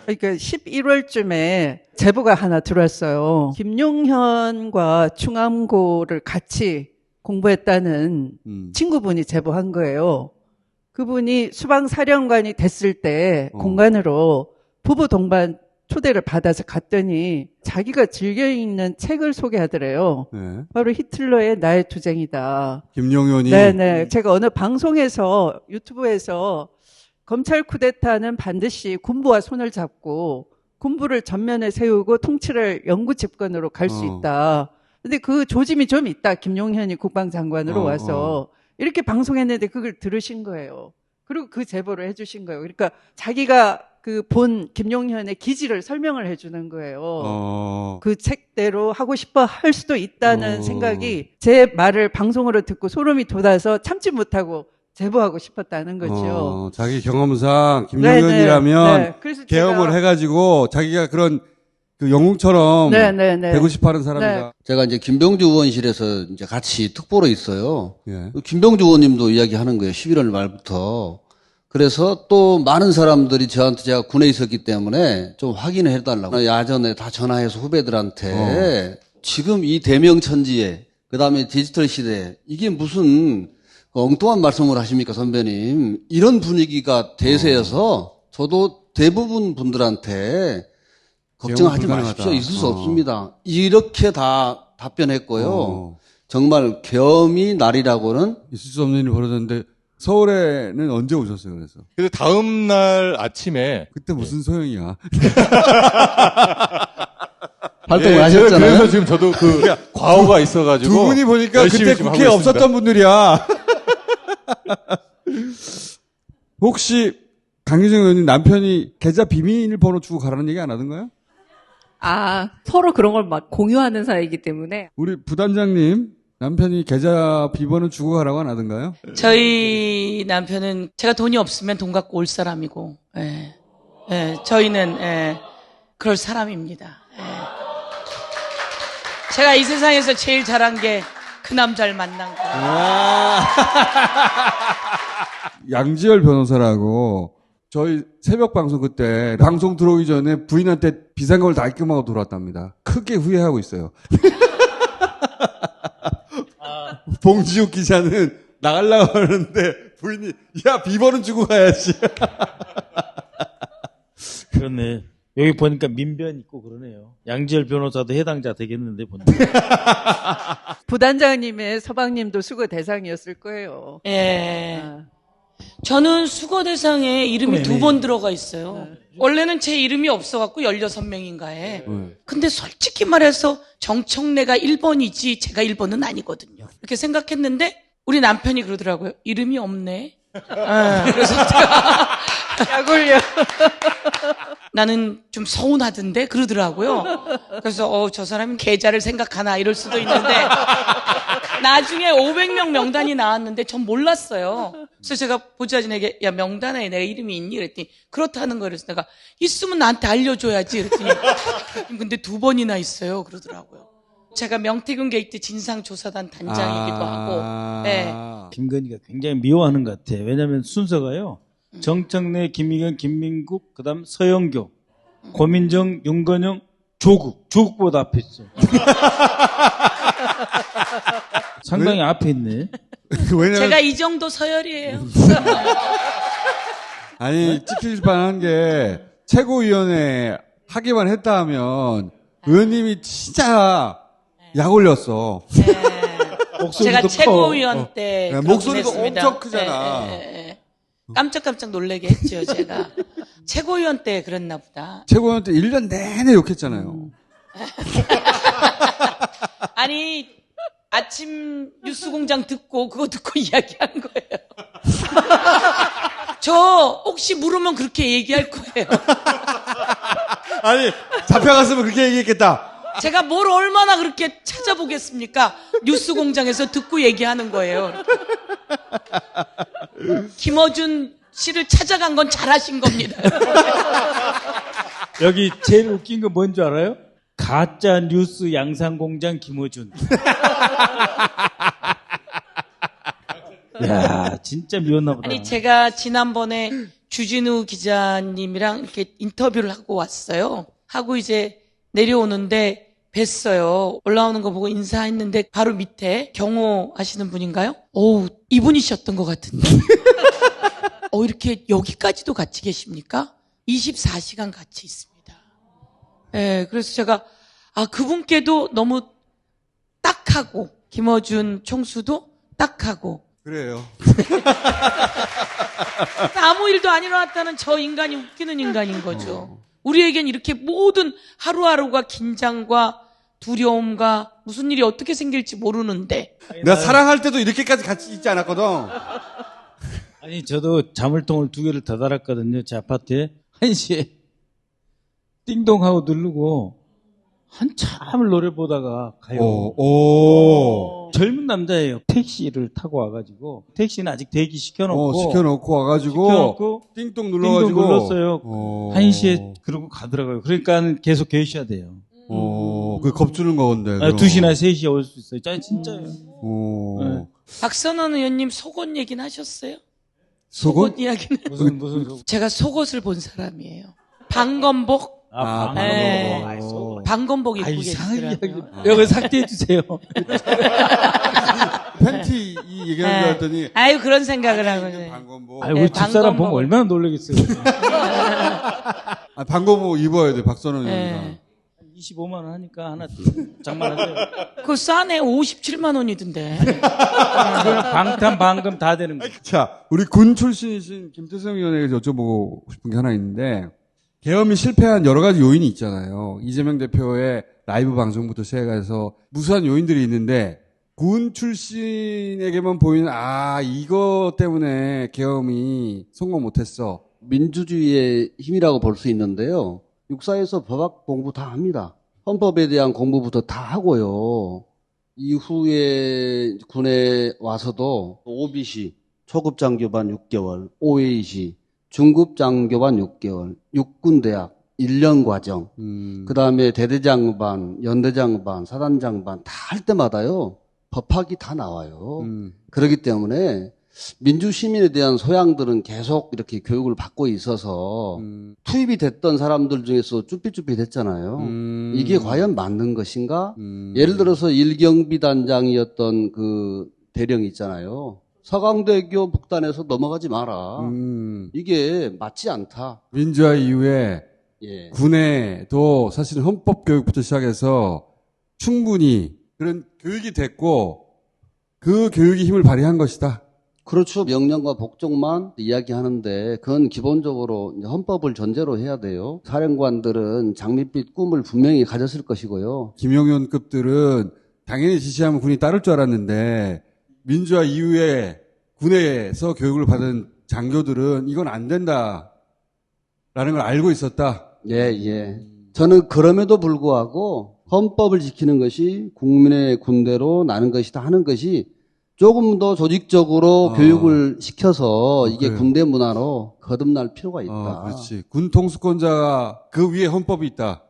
B: 그러니까 11월쯤에 제보가 하나 들어왔어요. 김용현과 충암고를 같이 공부했다는 친구분이 제보한 거예요. 그분이 수방사령관이 됐을 때 공간으로 부부 동반 초대를 받아서 갔더니 자기가 즐겨 읽는 책을 소개하더래요.
A: 네.
B: 바로 히틀러의 나의 투쟁이다.
A: 김용현이.
B: 네네. 제가 어느 방송에서 유튜브에서 검찰 쿠데타는 반드시 군부와 손을 잡고 군부를 전면에 세우고 통치를 영구 집권으로 갈 수 있다. 근데 그 조짐이 좀 있다. 김용현이 국방장관으로 와서 이렇게 방송했는데 그걸 들으신 거예요. 그리고 그 제보를 해주신 거예요. 그러니까 자기가 그 본 김용현의 기질을 설명을 해주는 거예요. 그 책대로 하고 싶어 할 수도 있다는 생각이 제 말을 방송으로 듣고 소름이 돋아서 참지 못하고 제보하고 싶었다는 거죠.
A: 자기 경험상 김용현이라면
B: 네. 그래서
A: 계엄을
B: 제가
A: 해가지고 자기가 그런 그 영웅처럼 되고 싶어하는 사람이다.
B: 네.
I: 제가 이제 김병주 의원실에서 이제 같이 특보로 있어요.
A: 예.
I: 김병주 의원님도 이야기하는 거예요. 11월 말부터. 그래서 또 많은 사람들이 저한테 제가 군에 있었기 때문에 좀 확인을 해달라고. 야전에 다 전화해서 후배들한테 지금 이 대명천지에 그다음에 디지털 시대에 이게 무슨 엉뚱한 말씀을 하십니까, 선배님. 이런 분위기가 대세여서 저도 대부분 분들한테 걱정하지 마십시오. 있을 수 없습니다. 이렇게 다 답변했고요. 정말 계엄이 날이라고는
A: 있을 수 없는 일이 벌어졌는데 서울에는 언제 오셨어요? 그래서
J: 다음 날 아침에
A: 그때 무슨 소용이야?
I: 활동을
J: 예,
I: 하셨잖아요.
J: 그래서 지금 저도 그 과오가 있어가지고
A: 두 분이 보니까
J: 열심히
A: 그때
J: 지금
A: 국회에
J: 하고 있습니다.
A: 없었던 분들이야. 혹시 강기정 의원님 남편이 계좌 비밀번호 주고 가라는 얘기 안 하던가요?
D: 서로 그런 걸 막 공유하는 사이이기 때문에.
A: 우리 부단장님 남편이 계좌 비번호 주고 가라고 안 하던가요?
K: 저희 남편은 제가 돈이 없으면 돈 갖고 올 사람이고, 저희는 그럴 사람입니다. 제가 이 세상에서 제일 잘한 게 그 남자를 만난 거예요.
A: 양지열 변호사라고 저희 새벽 방송 그때 방송 들어오기 전에 부인한테 비상금을 다 입금하고 돌아왔답니다. 크게 후회하고 있어요. 봉지욱 기자는 나가려고 하는데 부인이 야 비번은 주고 가야지.
G: 그렇네. 여기 보니까 민변 있고 그러네요. 양지열 변호사도 해당자 되겠는데 보니까.
B: 부단장님의 서방님도 수거 대상이었을 거예요.
K: 저는 수거 대상에 이름이 2번 들어가 있어요. 원래는 제 이름이 없어갖고 16명인가에. 근데 솔직히 말해서 정청래가 1번이지 제가 1번은 아니거든요. 이렇게 생각했는데 우리 남편이 그러더라고요. 이름이 없네. 그래서 제가
B: 약 올려.
K: 나는 좀 서운하던데 그러더라고요. 그래서 저 사람이 계좌를 생각하나 이럴 수도 있는데 나중에 500명 명단이 나왔는데 전 몰랐어요. 그래서 제가 보좌진에게 야 명단에 내 이름이 있니? 그랬더니 그렇다는 거예요. 그래서 내가 있으면 나한테 알려줘야지 그랬더니 근데 2번이나 있어요 그러더라고요. 제가 명태균 게이트 진상조사단 단장이기도 하고.
G: 김건희가 굉장히 미워하는 것 같아. 왜냐하면 순서가요. 정청래, 김의겸, 김민국, 그다음 서영교 고민정, 윤건영, 조국보다 앞에 있어. 상당히 앞에 있네.
A: 왜냐면
K: 제가 이 정도 서열이에요.
A: 아니 찍힐 뻔한 게 최고위원회 하기만 했다 하면 의원님이 진짜 약 올렸어.
K: 제가 최고위원 때
A: 네, 목소리가
K: 했습니다.
A: 엄청 크잖아.
K: 깜짝깜짝 놀라게 했죠, 제가. 최고위원 때 그랬나 보다.
A: 최고위원 때 1년 내내 욕했잖아요.
K: 아니, 아침 뉴스공장 듣고 그거 듣고 이야기한 거예요. 저 혹시 물으면 그렇게 얘기할 거예요.
A: 아니 잡혀갔으면 그렇게 얘기했겠다.
K: 제가 뭘 얼마나 그렇게 찾아보겠습니까? 뉴스공장에서 듣고 얘기하는 거예요. 김어준 씨를 찾아간 건 잘하신 겁니다.
G: 여기 제일 웃긴 거 뭔 줄 알아요? 가짜 뉴스 양상공장 김어준. 야, 진짜 미웠나 보다.
K: 아니, 제가 지난번에 주진우 기자님이랑 이렇게 인터뷰를 하고 왔어요. 하고 이제 내려오는데 뵀어요. 올라오는 거 보고 인사했는데 바로 밑에 경호 하시는 분인가요? 이분이셨던 것 같은데. 이렇게 여기까지도 같이 계십니까? 24시간 같이 있습니다. 예, 그래서 제가, 그분께도 너무 딱하고, 김어준 총수도 딱하고.
A: 그래요.
K: 아무 일도 안 일어났다는 저 인간이 웃기는 인간인 거죠. 우리에겐 이렇게 모든 하루하루가 긴장과 두려움과 무슨 일이 어떻게 생길지 모르는데.
A: 내가 사랑할 때도 이렇게까지 같이 있지 않았거든.
G: 아니, 저도 자물통을 2개를 더 달았거든요. 제 아파트에. 1시에 띵동하고 누르고 한참을 노래 보다가 가요. 젊은 남자예요. 택시를 타고 와가지고 택시는 아직 대기 시켜놓고
A: 와가지고 띵동 눌러가지고
G: 띵동 눌렀어요. 1시에 그러고 가더라고요. 그러니까 계속 계셔야 돼요.
A: 그 겁주는 거건데.
G: 2시나 3시에 올 수 있어요. 진짜요.
A: 네.
K: 박선원 의원님 속옷 얘기는 하셨어요?
A: 속옷
K: 이야기는.
G: 무슨 속옷?
K: 제가 속옷을 본 사람이에요. 방검복. 방검복 입고 계시더라고요.
G: 여기 삭제해 주세요.
A: 팬티 이 얘기하는 줄 알았더니.
K: 아유, 그런 생각을 하고.
A: 방검복.
G: 우리 집사람 보면 얼마나 놀라겠어요.
A: 방검복 입어야 돼, 박선원 의원이가.
G: 25만 원 하니까 하나 장만하세요.
K: 그거 싸네. 57만 원이던데.
G: 방탄 방금 다 되는 거예요.
A: 자, 우리 군 출신이신 김태성 의원에게 여쭤보고 싶은 게 하나 있는데, 계엄이 실패한 여러 가지 요인이 있잖아요. 이재명 대표의 라이브 방송부터 시작해서 무수한 요인들이 있는데, 군 출신에게만 보이는, 이거 때문에 계엄이 성공 못했어.
I: 민주주의의 힘이라고 볼 수 있는데요. 육사에서 법학 공부 다 합니다. 헌법에 대한 공부부터 다 하고요. 이후에 군에 와서도 OBC, 초급 장교반 6개월, OAC, 중급 장교반 6개월, 육군대학 1년 과정, 그 다음에 대대장반, 연대장반, 사단장반 다 할 때마다요. 법학이 다 나와요. 그렇기 때문에 민주시민에 대한 소양들은 계속 이렇게 교육을 받고 있어서 투입이 됐던 사람들 중에서 쭈삣쭈삣 됐잖아요. 이게 과연 맞는 것인가? 예를 들어서 일경비단장이었던 그 대령이 있잖아요. 서강대교 북단에서 넘어가지 마라. 이게 맞지 않다.
A: 민주화 이후에 군에도 사실 헌법교육부터 시작해서 충분히 그런 교육이 됐고 그 교육이 힘을 발휘한 것이다.
I: 그렇죠. 명령과 복종만 이야기하는데 그건 기본적으로 헌법을 전제로 해야 돼요. 사령관들은 장밋빛 꿈을 분명히 가졌을 것이고요.
A: 김용현급들은 당연히 지시하면 군이 따를 줄 알았는데 민주화 이후에 군에서 교육을 받은 장교들은 이건 안 된다라는 걸 알고 있었다.
I: 예. 저는 그럼에도 불구하고 헌법을 지키는 것이 국민의 군대로 나는 것이다 하는 것이 조금 더 조직적으로 교육을 시켜서 이게 군대 문화로 거듭날 필요가 있다.
A: 그렇지. 군 통수권자가 그 위에 헌법이 있다.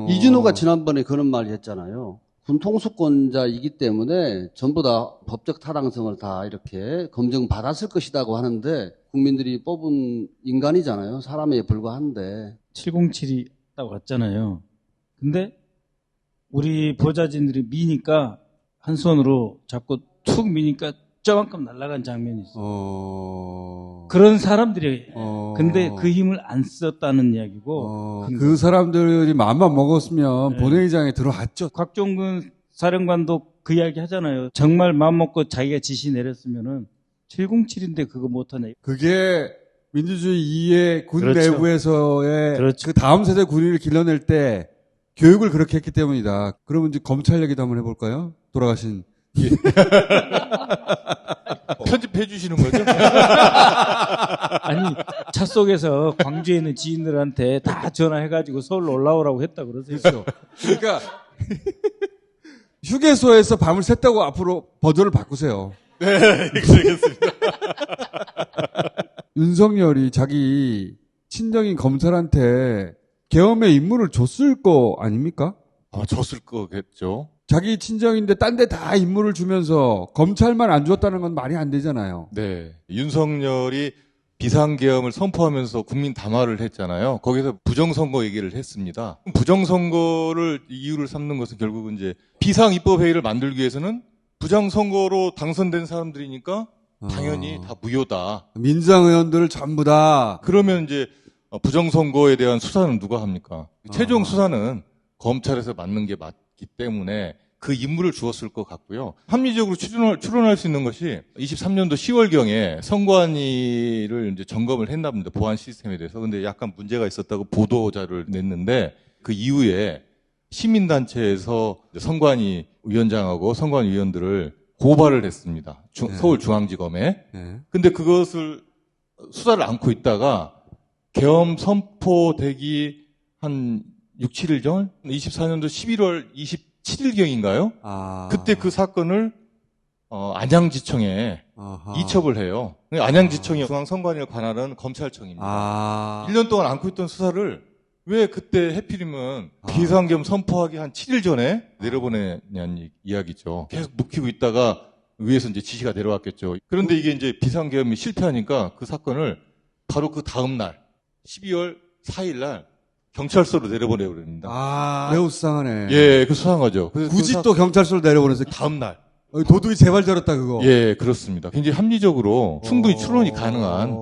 I: 이준호가 지난번에 그런 말 했잖아요. 군 통수권자이기 때문에 전부 다 법적 타당성을 다 이렇게 검증받았을 것이라고 하는데 국민들이 뽑은 인간이잖아요. 사람에 불과한데.
G: 707이 갔다 왔잖아요. 근데 우리 보좌진들이 미니까 한 손으로 잡고 툭 미니까 저만큼 날아간 장면이 있어요. 그런 사람들이 근데 그 힘을 안 썼다는 이야기고
A: 그 사람들이 마음만 먹었으면 본회의장에 들어왔죠.
G: 곽종근 사령관도 그 이야기 하잖아요. 정말 마음 먹고 자기가 지시 내렸으면은 707인데 그거 못하냐.
A: 그게 민주주의 2의 군
G: 그렇죠.
A: 내부에서의
G: 그렇죠.
A: 그 다음 세대 군인을 길러낼 때 교육을 그렇게 했기 때문이다. 그러면 이제 검찰 얘기도 한번 해볼까요? 돌아가신.
J: 예. 편집해 주시는 거죠?
G: 아니, 차 속에서 광주에 있는 지인들한테 다 전화해가지고 서울로 올라오라고 했다 그러세요.
A: 그렇죠. 그러니까 휴게소에서 밤을 샜다고 앞으로 버전을 바꾸세요.
J: 네, 그러겠습니다.
A: 윤석열이 자기 친정인 검찰한테 계엄의 임무를 줬을 거 아닙니까?
J: 줬을 거겠죠.
A: 자기 친정인데 딴 데 다 임무를 주면서 검찰만 안 줬다는 건 말이 안 되잖아요.
J: 네. 윤석열이 비상계엄을 선포하면서 국민 담화를 했잖아요. 거기서 부정선거 얘기를 했습니다. 부정선거를 이유를 삼는 것은 결국은 이제 비상입법회의를 만들기 위해서는 부정선거로 당선된 사람들이니까 당연히 다 무효다.
A: 민주당 의원들 전부 다.
J: 그러면 이제 부정선거에 대한 수사는 누가 합니까? 최종 수사는 검찰에서 맡는 게 맞기 때문에 그 임무를 주었을 것 같고요. 합리적으로 추론할 수 있는 것이 23년도 10월경에 선관위를 이제 점검을 했나 봅니다. 보안 시스템에 대해서. 근데 약간 문제가 있었다고 보도자를 냈는데 그 이후에 시민단체에서 선관위 위원장하고 선관위 위원들을 고발을 했습니다. 서울중앙지검에. 근데 그것을 수사를 않고 있다가 계엄 선포되기 한 6, 7일 전? 24년도 11월 27일경인가요? 그때 그 사건을 안양지청에 이첩을 해요. 안양지청이 중앙선관위를 관할하는 검찰청입니다. 1년 동안 안고 있던 수사를 왜 그때 해필이면 비상계엄 선포하기 한 7일 전에 내려보내냐는 이야기죠. 계속 묵히고 있다가 위에서 이제 지시가 내려왔겠죠. 그런데 이게 이제 비상계엄이 실패하니까 그 사건을 바로 그 다음 날 12월 4일 날 경찰서로 내려보내버립니다.
A: 매우 수상하네.
J: 예, 그 수상한 거죠.
A: 굳이 또 경찰서로 내려보내서
J: 다음 날.
A: 도둑이 제발 저랬다 그거.
J: 예, 그렇습니다. 굉장히 합리적으로 충분히 추론이 가능한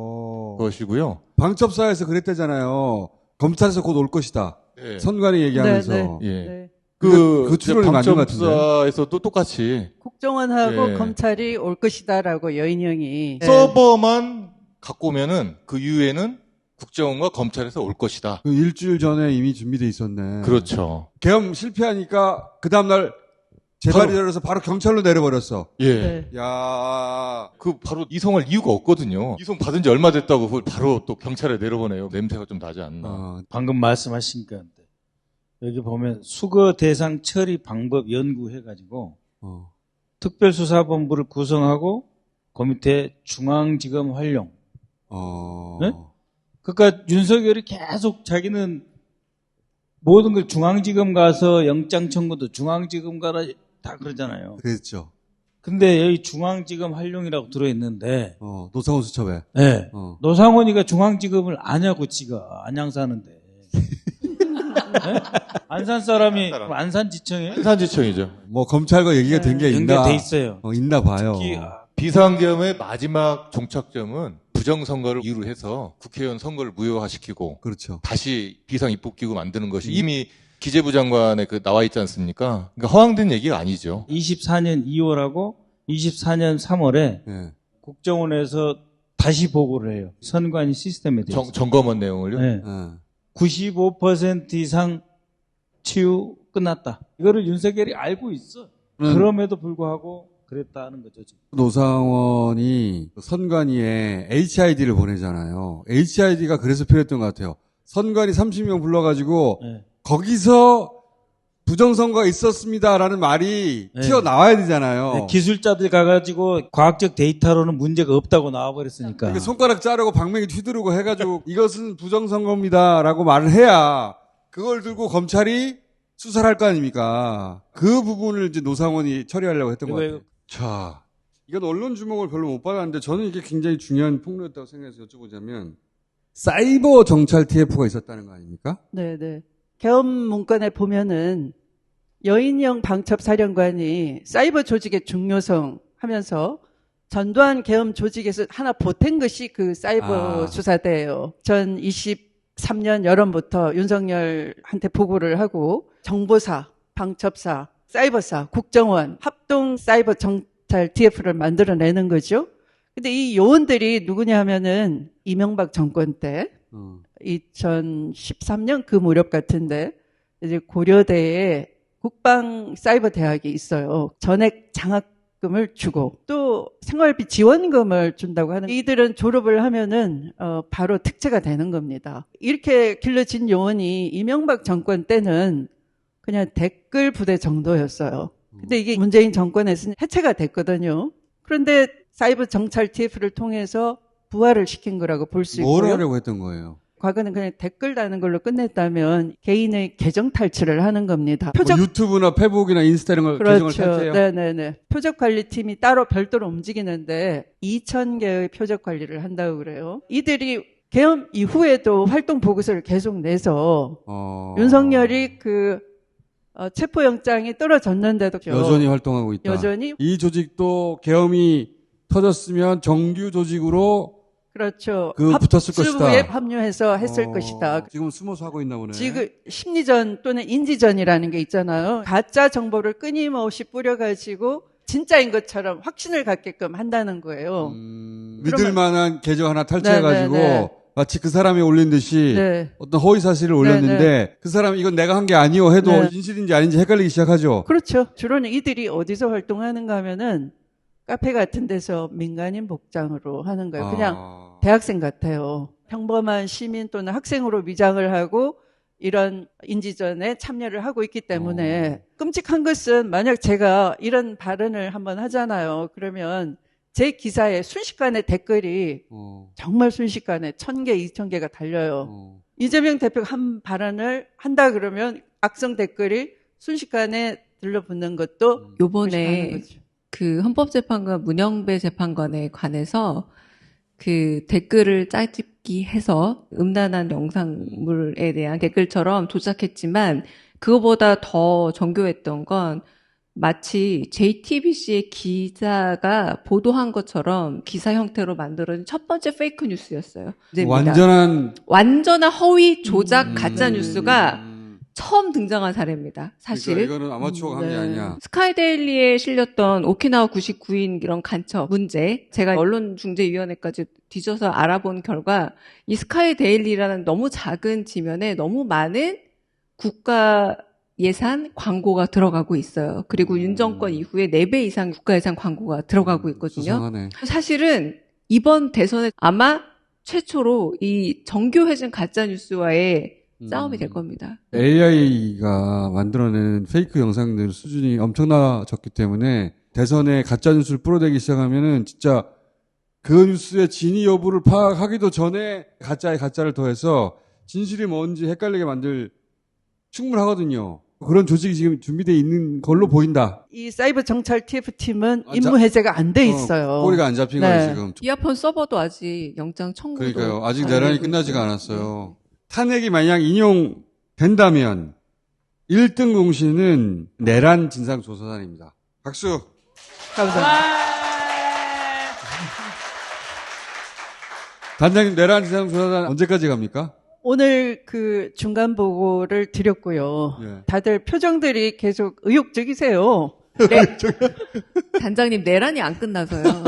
J: 것이고요.
A: 방첩사에서 그랬대잖아요. 검찰에서 곧 올 것이다.
J: 네.
A: 선관위 얘기하면서.
J: 예.
B: 네.
A: 그 추론이 맞는 것 같은데.
J: 방첩사에서도 똑같이
B: 국정원하고
J: 예.
B: 검찰이 올 것이다라고 여인형이
J: 서버만 갖고 오면은 그 이후에는 국정원과 검찰에서 올 것이다.
A: 그 일주일 전에 이미 준비돼 있었네.
J: 그렇죠.
A: 계엄 실패하니까 그 다음날 제발이 열어서 바로 경찰로 내려버렸어.
J: 예.
A: 야,
J: 그 바로 이송할 이유가 없거든요. 이송 받은 지 얼마 됐다고 그걸 바로 또 경찰에 내려보내요. 냄새가 좀 나지 않나.
G: 방금 말씀하신 건데 여기 보면 수거 대상 처리 방법 연구해가지고 특별수사본부를 구성하고 그 밑에 중앙지검 활용. 네? 그러니까 윤석열이 계속 자기는 모든 걸 중앙지검 가서 영장 청구도 중앙지검 가라 다 그러잖아요.
A: 그랬죠.
G: 근데 여기 중앙지검 활용이라고 들어있는데
A: 노상원 수첩에.
G: 네. 노상원이가 중앙지검을 아냐고 지가 안양 사는데. 네? 안산 사람이 안산지청에?
J: 안산지청이죠.
A: 뭐 검찰과 얘기가 된 게 있나?
G: 연계돼 있어요.
A: 있나 봐요.
G: 특히
J: 비상계엄의 마지막 종착점은 부정선거를 이유로 해서 국회의원 선거를 무효화시키고
A: 그렇죠.
J: 다시 비상입법기구 만드는 것이 이미 기재부 장관에 나와 있지 않습니까? 그러니까 허황된 얘기가 아니죠.
G: 24년 2월하고 24년 3월에
A: 네.
G: 국정원에서 다시 보고를 해요. 선관위 시스템에 대해서.
J: 점검한 내용을요?
G: 네. 95% 이상 치유 끝났다. 이거를 윤석열이 알고 있어. 그럼에도 불구하고 그랬다는 거죠. 지금.
A: 노상원이 선관위에 HID를 보내잖아요. HID가 그래서 필요했던 것 같아요. 선관위 30명 불러가지고 거기서 부정선거가 있었습니다라는 말이 튀어나와야 되잖아요.
G: 네, 기술자들 가가지고 과학적 데이터로는 문제가 없다고 나와버렸으니까.
A: 그러니까 손가락 자르고 방맹이 휘두르고 해가지고 이것은 부정선거입니다라고 말을 해야 그걸 들고 검찰이 수사를 할 거 아닙니까? 그 부분을 이제 노상원이 처리하려고 했던 것 같아요. 자, 이건 언론 주목을 별로 못 받았는데 저는 이게 굉장히 중요한 폭로였다고 생각해서 여쭤보자면 사이버 정찰 TF가 있었다는 거 아닙니까?
B: 네. 계엄 문건에 보면은 여인영 방첩사령관이 사이버 조직의 중요성 하면서 전두환 계엄 조직에서 하나 보탠 것이 그 사이버 수사대예요. 전 23년 여름부터 윤석열한테 보고를 하고 정보사, 방첩사, 사이버사, 국정원, 합동 사이버 정찰 TF를 만들어내는 거죠. 근데 이 요원들이 누구냐 하면은 이명박 정권 때 2013년 그 무렵 같은데 이제 고려대에 국방사이버대학이 있어요. 전액 장학금을 주고 또 생활비 지원금을 준다고 하는 이들은 졸업을 하면은 바로 특채가 되는 겁니다. 이렇게 길러진 요원이 이명박 정권 때는 그냥 댓글 부대 정도였어요. 근데 이게 문재인 정권에서는 해체가 됐거든요. 그런데 사이버 정찰 TF를 통해서 부활을 시킨 거라고 볼 수 있고요.
A: 뭘 하려고 했던 거예요?
B: 과거는 그냥 댓글 다는 걸로 끝냈다면 개인의 계정 탈취를 하는 겁니다.
A: 뭐 유튜브나 페북이나 인스타 이런 걸
B: 그렇죠.
A: 계정을 탈취해요?
B: 네네네. 표적관리팀이 따로 별도로 움직이는데 2,000개의 표적관리를 한다고 그래요. 이들이 계엄 이후에도 활동 보고서를 계속 내서 윤석열이 체포영장이 떨어졌는데도
A: 여전히 활동하고 있다.
B: 여전히
A: 이 조직도 계엄이 터졌으면 정규 조직으로
B: 그렇죠.
A: 붙었을 것이다.
B: 합수부에 합류해서 했을 것이다.
A: 지금 숨어서 하고 있나 보네.
B: 지금 심리전 또는 인지전이라는 게 있잖아요. 가짜 정보를 끊임없이 뿌려가지고 진짜인 것처럼 확신을 갖게끔 한다는 거예요.
A: 믿을 만한 계정 하나 탈취해가지고
B: 네네네.
A: 마치 그 사람이 올린 듯이
B: 네.
A: 어떤 허위 사실을 올렸는데
B: 네네.
A: 그 사람이 이건 내가 한 게 아니오 해도
B: 네.
A: 진실인지 아닌지 헷갈리기 시작하죠.
B: 그렇죠. 주로는 이들이 어디서 활동하는가 하면은 카페 같은 데서 민간인 복장으로 하는 거예요. 그냥 대학생 같아요. 평범한 시민 또는 학생으로 위장을 하고 이런 인지전에 참여를 하고 있기 때문에 끔찍한 것은 만약 제가 이런 발언을 한번 하잖아요. 그러면 제 기사에 순식간에 댓글이 정말 순식간에 1,000개, 2,000개가 달려요. 이재명 대표가 한 발언을 한다 그러면 악성 댓글이 순식간에 들러붙는 것도
D: 요번에 그 헌법재판관 문영배 재판관에 관해서 그 댓글을 짜집기 해서 음란한 영상물에 대한 댓글처럼 조작했지만 그거보다 더 정교했던 건 마치 JTBC의 기자가 보도한 것처럼 기사 형태로 만들어진 첫 번째 페이크 뉴스였어요.
A: 완전한
D: 허위 조작 가짜 뉴스가 처음 등장한 사례입니다. 사실.
A: 그러니까 이거는 아마추어가 한 게 아니야.
D: 스카이데일리에 실렸던 오키나와 99인 이런 간첩 문제, 제가 언론중재위원회까지 뒤져서 알아본 결과 이 스카이데일리라는 너무 작은 지면에 너무 많은 국가 예산 광고가 들어가고 있어요. 그리고 윤 정권 이후에 4배 이상 국가 예산 광고가 들어가고 있거든요.
A: 수상하네.
D: 사실은 이번 대선에 아마 최초로 이 정교해진 가짜뉴스와의 싸움이 될 겁니다.
A: AI가 만들어낸 페이크 영상들 수준이 엄청나졌기 때문에 대선에 가짜 뉴스를 뿌려대기 시작하면은 진짜 그 뉴스의 진위 여부를 파악하기도 전에 가짜에 가짜를 더해서 진실이 뭔지 헷갈리게 만들 충분하거든요. 그런 조직이 지금 준비되어 있는 걸로 보인다.
B: 이 사이버 정찰 TF팀은 임무 해제가 안 돼 있어요.
A: 꼬리가 안 잡힌 거예요, 지금.
D: 이어폰 서버도 아직 영장 청구도.
A: 그러니까요. 아직 내란이 끝나지가 않았어요. 탄핵이 만약 인용된다면 1등 공신은 내란 진상조사단입니다. 박수.
B: 감사합니다.
A: 단장님, 내란 진상조사단 언제까지 갑니까?
B: 오늘 그 중간 보고를 드렸고요.
A: 예.
B: 다들 표정들이 계속 의욕적이세요.
D: 단장님 내란이 안 끝나서요.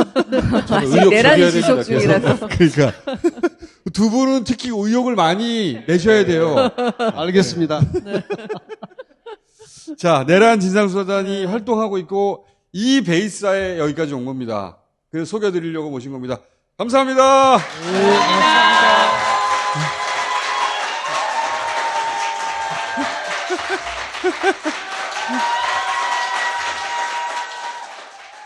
D: 아직
A: 의욕
D: 내란이
A: 적여야
D: 지속
A: 됩니다,
D: 중이라서.
A: 그러니까 두 분은 특히 의욕을 많이 내셔야 돼요.
I: 알겠습니다.
B: 네.
A: 자, 내란 진상조사단이 활동하고 있고 이 베이스에 여기까지 온 겁니다. 그래서 소개해드리려고 모신 겁니다. 감사합니다.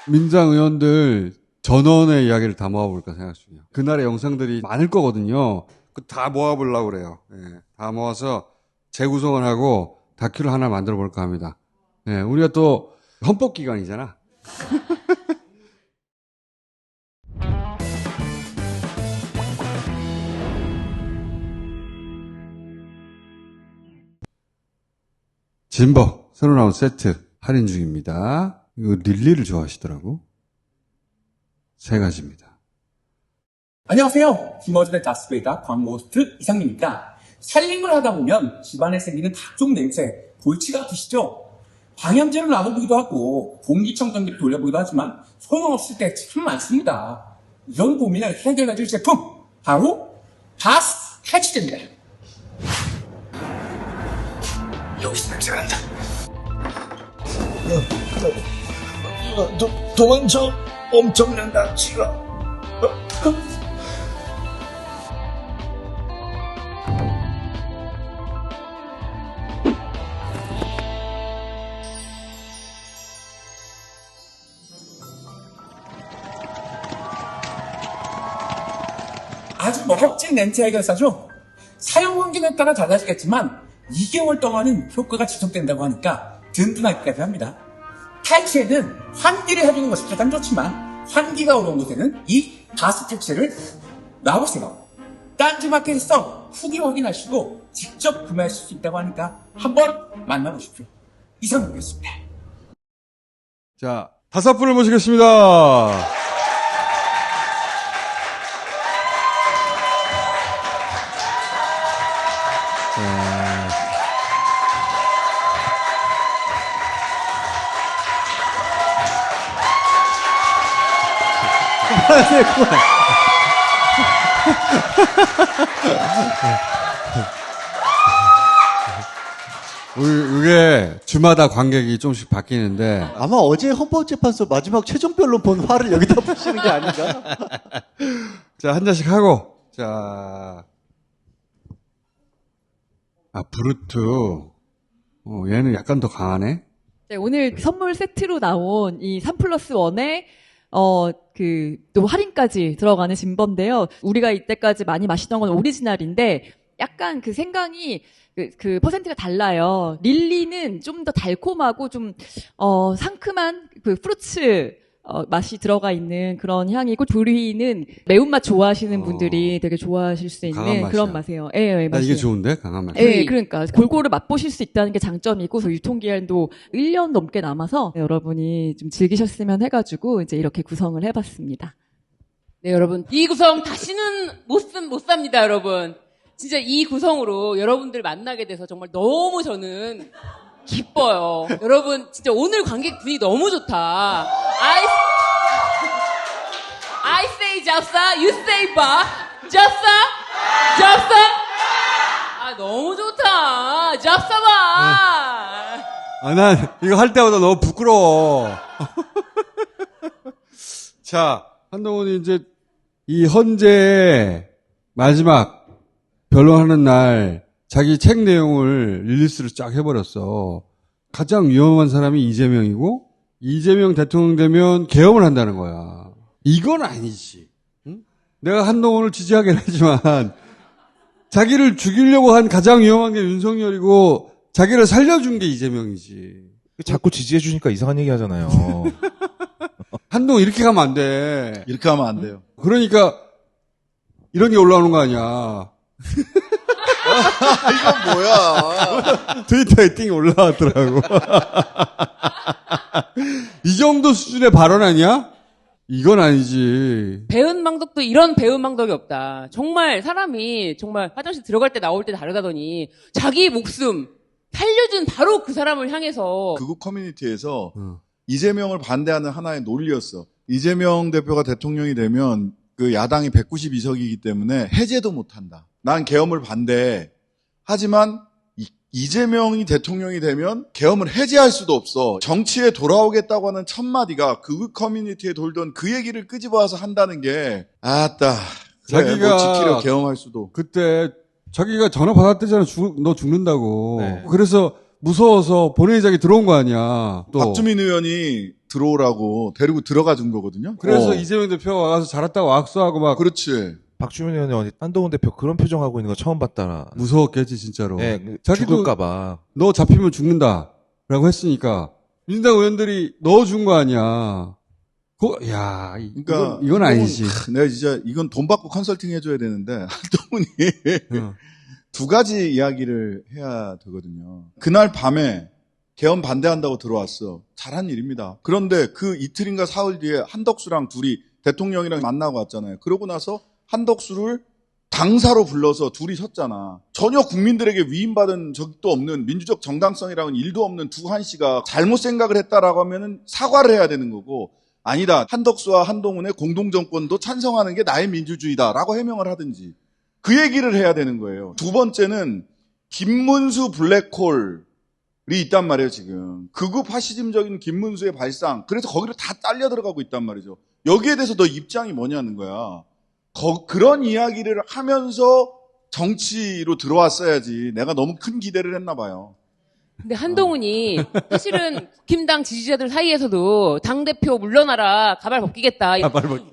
A: 민주당 의원들 전원의 이야기를 다 모아볼까 생각 중이에요. 그날의 영상들이 많을 거거든요. 다 모아보려고 그래요. 예, 다 모아서 재구성을 하고 다큐를 하나 만들어 볼까 합니다. 예, 우리가 또 헌법기관이잖아. 진버 새로 나온 세트 할인 중입니다. 이거 릴리를 좋아하시더라고. 3가지입니다.
L: 안녕하세요. 김어준의 다스베이다 광고 호스트 이상민입니다. 살림을 하다 보면 집안에 생기는 각종 냄새, 골치가 아프시죠? 방향제를 놔보기도 하고 공기청정기를 돌려보기도 하지만 소용없을 때 참 많습니다. 이런 고민을 해결해줄 제품, 바로 바스 탈취제입니다. 여기서 냄새가 난다.
E: 도망쳐. 엄청난 남치가.
L: 아주 멋진 냄새 해결사죠. 사용 환경에 따라 달라지겠지만 2개월 동안은 효과가 지속된다고 하니까 든든하기까지 합니다. 탈취에는 환기를 해주는 것이 가장 좋지만 환기가 어려운 곳에는 이 바스 탈취를 놔보세요. 딴지마켓에서 후기 확인하시고 직접 구매하실 수 있다고 하니까 한번 만나보십시오. 이상이었습니다.
A: 자, 5분을 모시겠습니다. 이게 주마다 관객이 조금씩 바뀌는데
M: 아마 어제 헌법재판소 마지막 최종 변론 본 화를 여기다 푸시는 게 아닌가?
A: 자, 한 잔씩 하고. 자, 브루트. 얘는 약간 더 강하네.
N: 네, 오늘 선물 세트로 나온 이 3+1에 또 할인까지 들어가는 진버인데요. 우리가 이때까지 많이 마시던 건 오리지널인데 약간 그 생강이 그 퍼센트가 달라요. 릴리는 좀 더 달콤하고 좀 상큼한 그 프루츠 맛이 들어가 있는 그런 향이고, 브루이는 매운맛 좋아하시는 분들이 되게 좋아하실 수 있는 그런 맛이에요. 예,
A: 나 이게 좋은데? 강한 맛.
N: 예, 그러니까 골고루 맛보실 수 있다는 게 장점이고, 유통기한도 1년 넘게 남아서 여러분이 좀 즐기셨으면 해가지고 이제 이렇게 구성을 해봤습니다.
D: 네, 여러분. 이 구성 다시는 못 삽니다, 여러분. 진짜 이 구성으로 여러분들 만나게 돼서 정말 너무 저는 기뻐요. 여러분, 진짜 오늘 관객 분위기 너무 좋다. I say 잡사, you say 바. 잡사? 잡사? 너무 좋다. 잡사봐.
A: 난 이거 할 때마다 너무 부끄러워. 자, 한동훈이 이제 이 헌재 마지막 변론하는 날 자기 책 내용을 릴리스를 쫙 해버렸어. 가장 위험한 사람이 이재명이고, 이재명 대통령 되면 계엄을 한다는 거야. 이건 아니지. 응? 내가 한동훈을 지지하긴 하지만 자기를 죽이려고 한 가장 위험한 게 윤석열이고 자기를 살려준 게 이재명이지.
O: 자꾸 지지해주니까 이상한 얘기 하잖아요.
A: 한동훈 이렇게 가면 안 돼.
P: 이렇게 하면 안 돼요.
A: 그러니까 이런 게 올라오는 거 아니야.
P: 이건 뭐야.
A: 트위터에 띵 올라왔더라고. 이 정도 수준의 발언 아니야? 이건 아니지.
D: 배은망덕도 이런 배은망덕이 없다. 정말 사람이 정말 화장실 들어갈 때 나올 때 다르다더니 자기 목숨 살려준 바로 그 사람을 향해서.
P: 극우 커뮤니티에서 이재명을 반대하는 하나의 논리였어. 이재명 대표가 대통령이 되면 그 야당이 192석이기 때문에 해제도 못한다. 난 계엄을 반대해. 하지만 이재명이 대통령이 되면 계엄을 해제할 수도 없어. 정치에 돌아오겠다고 하는 첫마디가 극우 커뮤니티에 돌던 그 얘기를 끄집어와서 한다는 게 아따.
A: 자기가
P: 뭐 지키려 계엄할 수도.
A: 그때 자기가 전화 받았대잖아. 너 죽는다고.
P: 네.
A: 그래서 무서워서 본회의장에 들어온 거 아니야. 또.
P: 박주민 의원이 들어오라고 데리고 들어가 준 거거든요.
A: 그래서 이재명 대표가 와서 잘했다고 악수하고 막.
P: 그렇지.
O: 박주민 의원이 한동훈 대표 그런 표정하고 있는 거 처음 봤다.
A: 무서웠겠지 진짜로.
O: 네,
A: 자기도
O: 죽을까봐.
A: 너 잡히면 죽는다라고 했으니까 민주당 의원들이 넣어준 거 아니야. 야,
P: 그러니까
A: 이건 아니지.
P: 내가 진짜 이건 돈 받고 컨설팅 해줘야 되는데 한동훈이 두 가지 이야기를 해야 되거든요. 그날 밤에 개헌 반대한다고 들어왔어. 잘한 일입니다. 그런데 그 이틀인가 사흘 뒤에 한덕수랑 둘이 대통령이랑 만나고 왔잖아요. 그러고 나서 한덕수를 당사로 불러서 둘이 섰잖아. 전혀 국민들에게 위임받은 적도 없는 민주적 정당성이라는 일도 없는 두한 씨가 잘못 생각을 했다라고 하면은 사과를 해야 되는 거고, 아니다, 한덕수와 한동훈의 공동정권도 찬성하는 게 나의 민주주의다라고 해명을 하든지 그 얘기를 해야 되는 거예요. 두 번째는 김문수 블랙홀이 있단 말이에요. 지금 극우 파시즘적인 김문수의 발상, 그래서 거기로 다 딸려 들어가고 있단 말이죠. 여기에 대해서 너 입장이 뭐냐는 거야. 그런 이야기를 하면서 정치로 들어왔어야지. 내가 너무 큰 기대를 했나 봐요.
Q: 근데 한동훈이 사실은 국힘당 지지자들 사이에서도 당대표 물러나라, 가발 벗기겠다.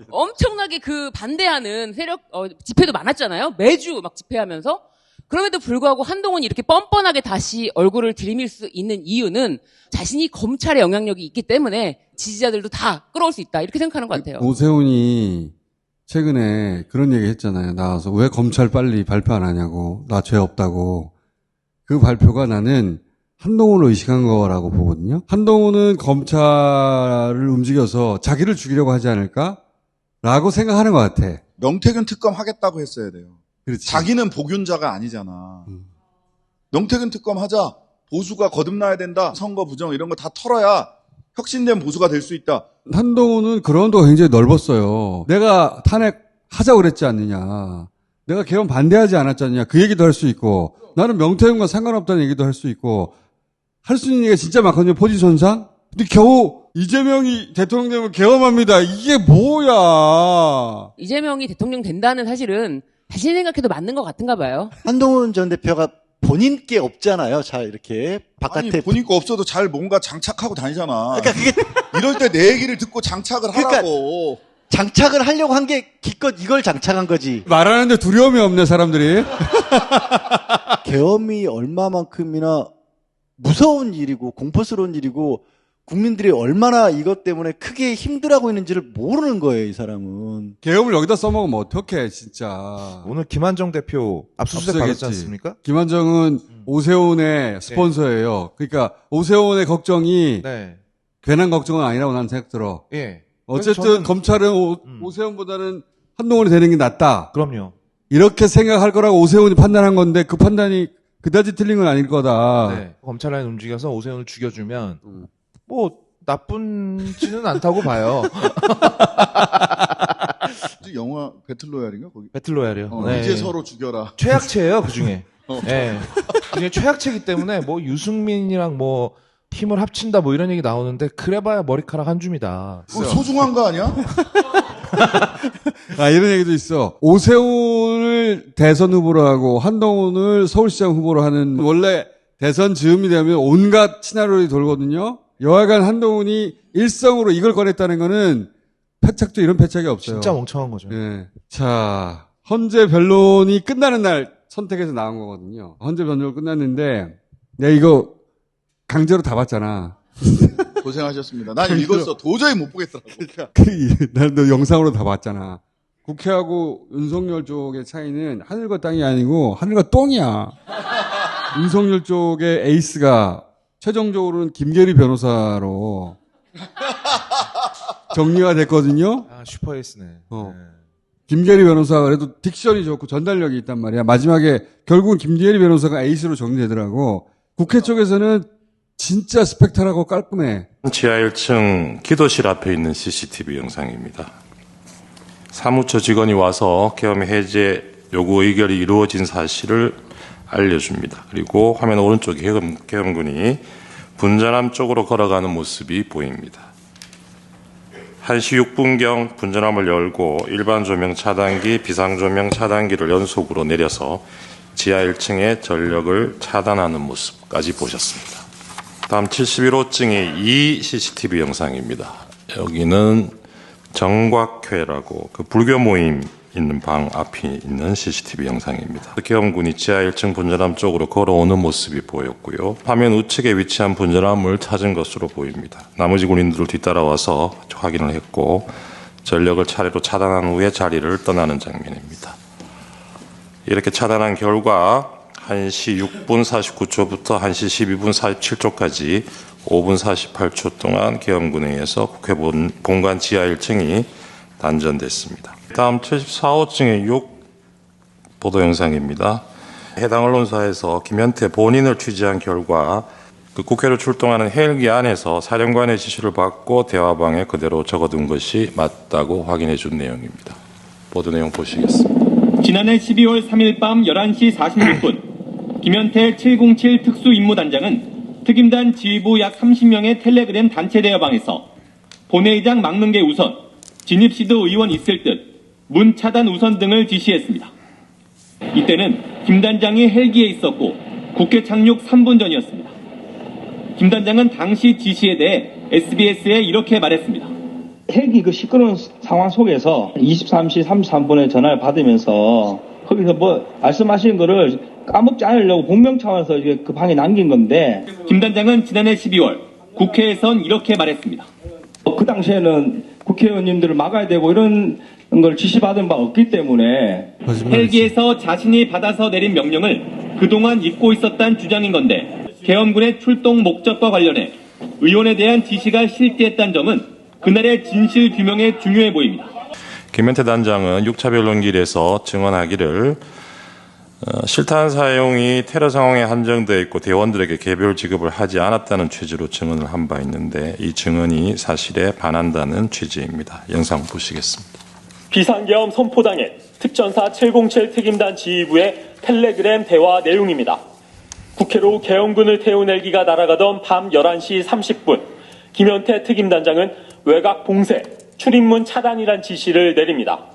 Q: 엄청나게 그 반대하는 세력, 집회도 많았잖아요. 매주 막 집회하면서. 그럼에도 불구하고 한동훈이 이렇게 뻔뻔하게 다시 얼굴을 들이밀 수 있는 이유는 자신이 검찰의 영향력이 있기 때문에 지지자들도 다 끌어올 수 있다. 이렇게 생각하는 것 같아요.
A: 오세훈이 최근에 그런 얘기 했잖아요. 나와서 왜 검찰 빨리 발표 안 하냐고. 나 죄 없다고. 그 발표가 나는 한동훈을 의식한 거라고 보거든요. 한동훈은 검찰을 움직여서 자기를 죽이려고 하지 않을까라고 생각하는 것 같아.
P: 명태균 특검 하겠다고 했어야 돼요.
A: 그렇지.
P: 자기는 복윤자가 아니잖아. 명태균 특검 하자. 보수가 거듭나야 된다. 선거 부정 이런 거 다 털어야 혁신된 보수가 될 수 있다.
A: 한동훈은 그라운드가 굉장히 넓었어요. 내가 탄핵하자고 그랬지 않느냐. 내가 개헌 반대하지 않았지 않느냐. 그 얘기도 할 수 있고, 나는 명태균과 상관없다는 얘기도 할 수 있고, 할 수 있는 얘기가 진짜 많거든요. 포지션상. 근데 겨우 이재명이 대통령 되면 개헌합니다. 이게 뭐야.
Q: 이재명이 대통령 된다는 사실은 자신이 생각해도 맞는 것 같은가 봐요.
M: 한동훈 전 대표가 본인 게 없잖아요. 잘 이렇게 바깥에.
P: 아니, 본인 거 없어도 잘 뭔가 장착하고 다니잖아. 그러니까 그게 이럴 때 내 얘기를 듣고 장착을 하라고.
M: 장착을 하려고 한 게 기껏 이걸 장착한 거지.
A: 말하는데 두려움이 없네, 사람들이.
M: 계엄이 얼마만큼이나 무서운 일이고 공포스러운 일이고 국민들이 얼마나 이것 때문에 크게 힘들어하고 있는지를 모르는 거예요, 이 사람은.
A: 계엄을 여기다 써먹으면 어떡해, 진짜.
O: 오늘 김한정 대표 압수수색 받았지 않습니까?
A: 김한정은 오세훈의 스폰서예요. 그러니까 오세훈의 걱정이 괜한 걱정은 아니라고 나는 생각 들어.
O: 예.
A: 어쨌든 검찰은 오세훈보다는 한동훈이 되는 게 낫다.
O: 그럼요.
A: 이렇게 생각할 거라고 오세훈이 판단한 건데 그 판단이 그다지 틀린 건 아닐 거다.
O: 네. 검찰 라인 움직여서 오세훈을 죽여주면 뭐 나쁜지는 않다고 봐요.
P: 영화 배틀로얄인가 거기?
O: 배틀로얄이요.
P: 이제 서로 죽여라.
O: 최악체예요, 그 중에. 네. 그 중에 최악체이기 때문에 뭐 유승민이랑 뭐 힘을 합친다 뭐 이런 얘기 나오는데 그래봐야 머리카락 한 줌이다.
P: 소중한 거 아니야?
A: 이런 얘기도 있어. 오세훈을 대선 후보로 하고 한동훈을 서울시장 후보로 하는, 원래 대선 즈음이 되면 온갖 시나리오를 돌거든요. 여하간 한동훈이 일성으로 이걸 꺼냈다는 거는 패착도 이런 패착이 없어요.
O: 진짜 멍청한 거죠.
A: 네. 자, 헌재 변론이 끝나는 날 선택해서 나온 거거든요. 헌재 변론 끝났는데 내가 이거 강제로 다 봤잖아.
P: 고생하셨습니다. 난 읽었어. 도저히 못 보겠더라고.
A: 난 영상으로 다 봤잖아. 국회하고 윤석열 쪽의 차이는 하늘과 땅이 아니고 하늘과 똥이야. 윤석열 쪽의 에이스가 최종적으로는 김계리 변호사로 정리가 됐거든요.
O: 슈퍼 에이스네.
A: 김계리 변호사가 그래도 딕션이 좋고 전달력이 있단 말이야. 마지막에 결국은 김계리 변호사가 에이스로 정리되더라고. 국회 쪽에서는 진짜 스펙타라고 깔끔해.
R: 지하 1층 기도실 앞에 있는 CCTV 영상입니다. 사무처 직원이 와서 계엄 해제 요구 의결이 이루어진 사실을 알려줍니다. 그리고 화면 오른쪽에 계엄군이 분전함 쪽으로 걸어가는 모습이 보입니다. 1시 6분경 분전함을 열고 일반 조명 차단기, 비상 조명 차단기를 연속으로 내려서 지하 1층의 전력을 차단하는 모습까지 보셨습니다. 다음 71호증의 이 CCTV 영상입니다. 여기는 정곽회라고 그 불교 모임 있는 방 앞에 있는 CCTV 영상입니다. 계엄군이 지하 1층 분전함 쪽으로 걸어오는 모습이 보였고요. 화면 우측에 위치한 분전함을 찾은 것으로 보입니다. 나머지 군인들을 뒤따라와서 확인을 했고 전력을 차례로 차단한 후에 자리를 떠나는 장면입니다. 이렇게 차단한 결과 1시 6분 49초부터 1시 12분 47초까지 5분 48초 동안 계엄군에 의해서 국회 본관 지하 1층이 단전됐습니다. 다음 74호증의 6 보도 영상입니다. 해당 언론사에서 김현태 본인을 취재한 결과 그 국회로 출동하는 헬기 안에서 사령관의 지시를 받고 대화방에 그대로 적어둔 것이 맞다고 확인해 준 내용입니다. 보도 내용 보시겠습니다.
S: 지난해 12월 3일 밤 11시 46분 김현태 707 특수임무단장은 특임단 지휘부 약 30명의 텔레그램 단체 대화방에서 본회의장 막는 게 우선, 진입시도 의원 있을 듯, 문 차단 우선 등을 지시했습니다. 이때는 김 단장이 헬기에 있었고 국회 착륙 3분 전이었습니다. 김 단장은 당시 지시에 대해 SBS에 이렇게 말했습니다.
T: 헬기 그 시끄러운 상황 속에서 23시 33분에 전화를 받으면서 거기서 뭐 말씀하신 거를 까먹지 않으려고 복명 차원에서 이제 그 방에 남긴 건데,
S: 김 단장은 지난해 12월 국회에선 이렇게 말했습니다.
T: 그 당시에는 국회의원님들을 막아야 되고 이런 걸 지시받은 바 없기 때문에
S: 헬기에서 자신이 받아서 내린 명령을 그동안 잊고 있었다는 주장인 건데, 계엄군의 출동 목적과 관련해 의원에 대한 지시가 실제했다는 점은 그날의 진실 규명에 중요해 보입니다.
R: 김현태 단장은 6차 변론길에서 증언하기를 실탄 사용이 테러 상황에 한정되어 있고 대원들에게 개별 지급을 하지 않았다는 취지로 증언을 한 바 있는데, 이 증언이 사실에 반한다는 취지입니다. 영상 보시겠습니다.
U: 비상계엄 선포당일 특전사 707 특임단 지휘부의 텔레그램 대화 내용입니다. 국회로 계엄군을 태운 헬기가 날아가던 밤 11시 30분 김현태 특임단장은 외곽 봉쇄, 출입문 차단이란 지시를 내립니다.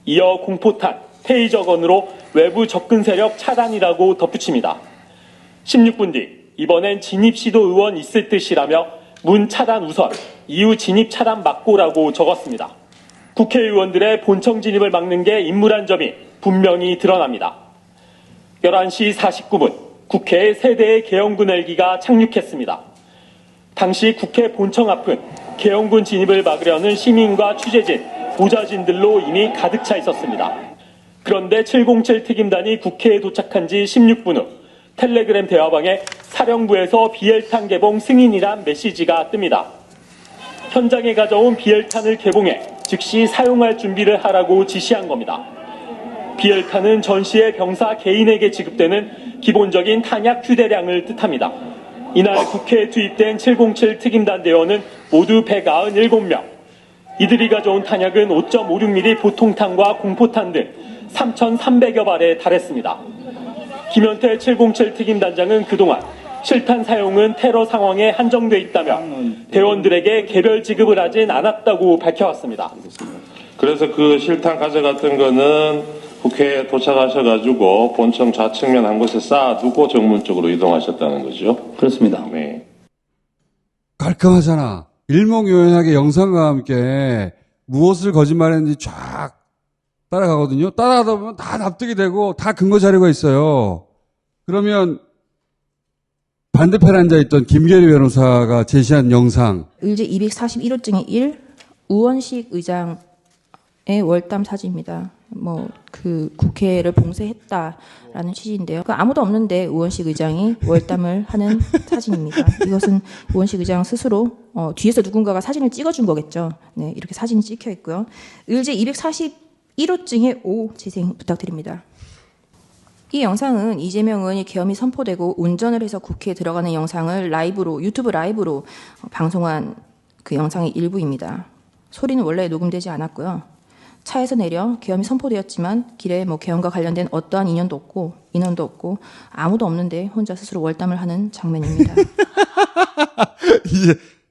U: 이어 공포탄, 테이저건으로 외부 접근 세력 차단이라고 덧붙입니다. 16분 뒤 이번엔 진입시도 의원 있을 듯이라며 문 차단 우선, 이후 진입 차단 막고라고 적었습니다. 국회의원들의 본청 진입을 막는 게 임무란 점이 분명히 드러납니다. 11시 49분 국회에 세 대의 계엄군 헬기가 착륙했습니다. 당시 국회 본청 앞은 계엄군 진입을 막으려는 시민과 취재진, 보좌진들로 이미 가득 차 있었습니다. 그런데 707 특임단이 국회에 도착한 지 16분 후 텔레그램 대화방에 사령부에서 비엘탄 개봉 승인이란 메시지가 뜹니다. 현장에 가져온 비엘탄을 개봉해 즉시 사용할 준비를 하라고 지시한 겁니다. 비엘탄은 전시의 병사 개인에게 지급되는 기본적인 탄약 휴대량을 뜻합니다. 이날 국회에 투입된 707 특임단 대원은 모두 197명. 이들이 가져온 탄약은 5.56mm 보통탄과 공포탄 등 3,300여 발에 달했습니다. 김현태 707 특임단장은 그동안 실탄 사용은 테러 상황에 한정돼 있다며 대원들에게 개별 지급을 하진 않았다고 밝혀왔습니다.
R: 그래서 그 실탄 가져갔던 거는 국회에 도착하셔가지고 본청 좌측면 한 곳에 쌓아두고 정문 쪽으로 이동하셨다는 거죠?
T: 그렇습니다.
R: 네.
A: 깔끔하잖아. 일목요연하게 영상과 함께 무엇을 거짓말했는지 쫙 따라가거든요. 따라가다 보면 다 납득이 되고 다 근거 자료가 있어요. 그러면 반대편에 앉아있던 김계리 변호사가 제시한 영상.
V: 의제 241호증의 1, 우원식 의장의 월담 사진입니다. 그 국회를 봉쇄했다라는 취지인데요. 아무도 없는데 우원식 의장이 월담을 하는 사진입니다. 이것은 우원식 의장 스스로 뒤에서 누군가가 사진을 찍어준 거겠죠. 네, 이렇게 사진이 찍혀 있고요. 의제 241호증의 5 재생 부탁드립니다. 이 영상은 이재명은 계엄이 선포되고 운전을 해서 국회에 들어가는 영상을 라이브로, 유튜브 라이브로 방송한 그 영상의 일부입니다. 소리는 원래 녹음되지 않았고요. 차에서 내려 계엄이 선포되었지만 길에 계엄과 관련된 어떠한 인연도 없고 아무도 없는데 혼자 스스로 월담을 하는 장면입니다.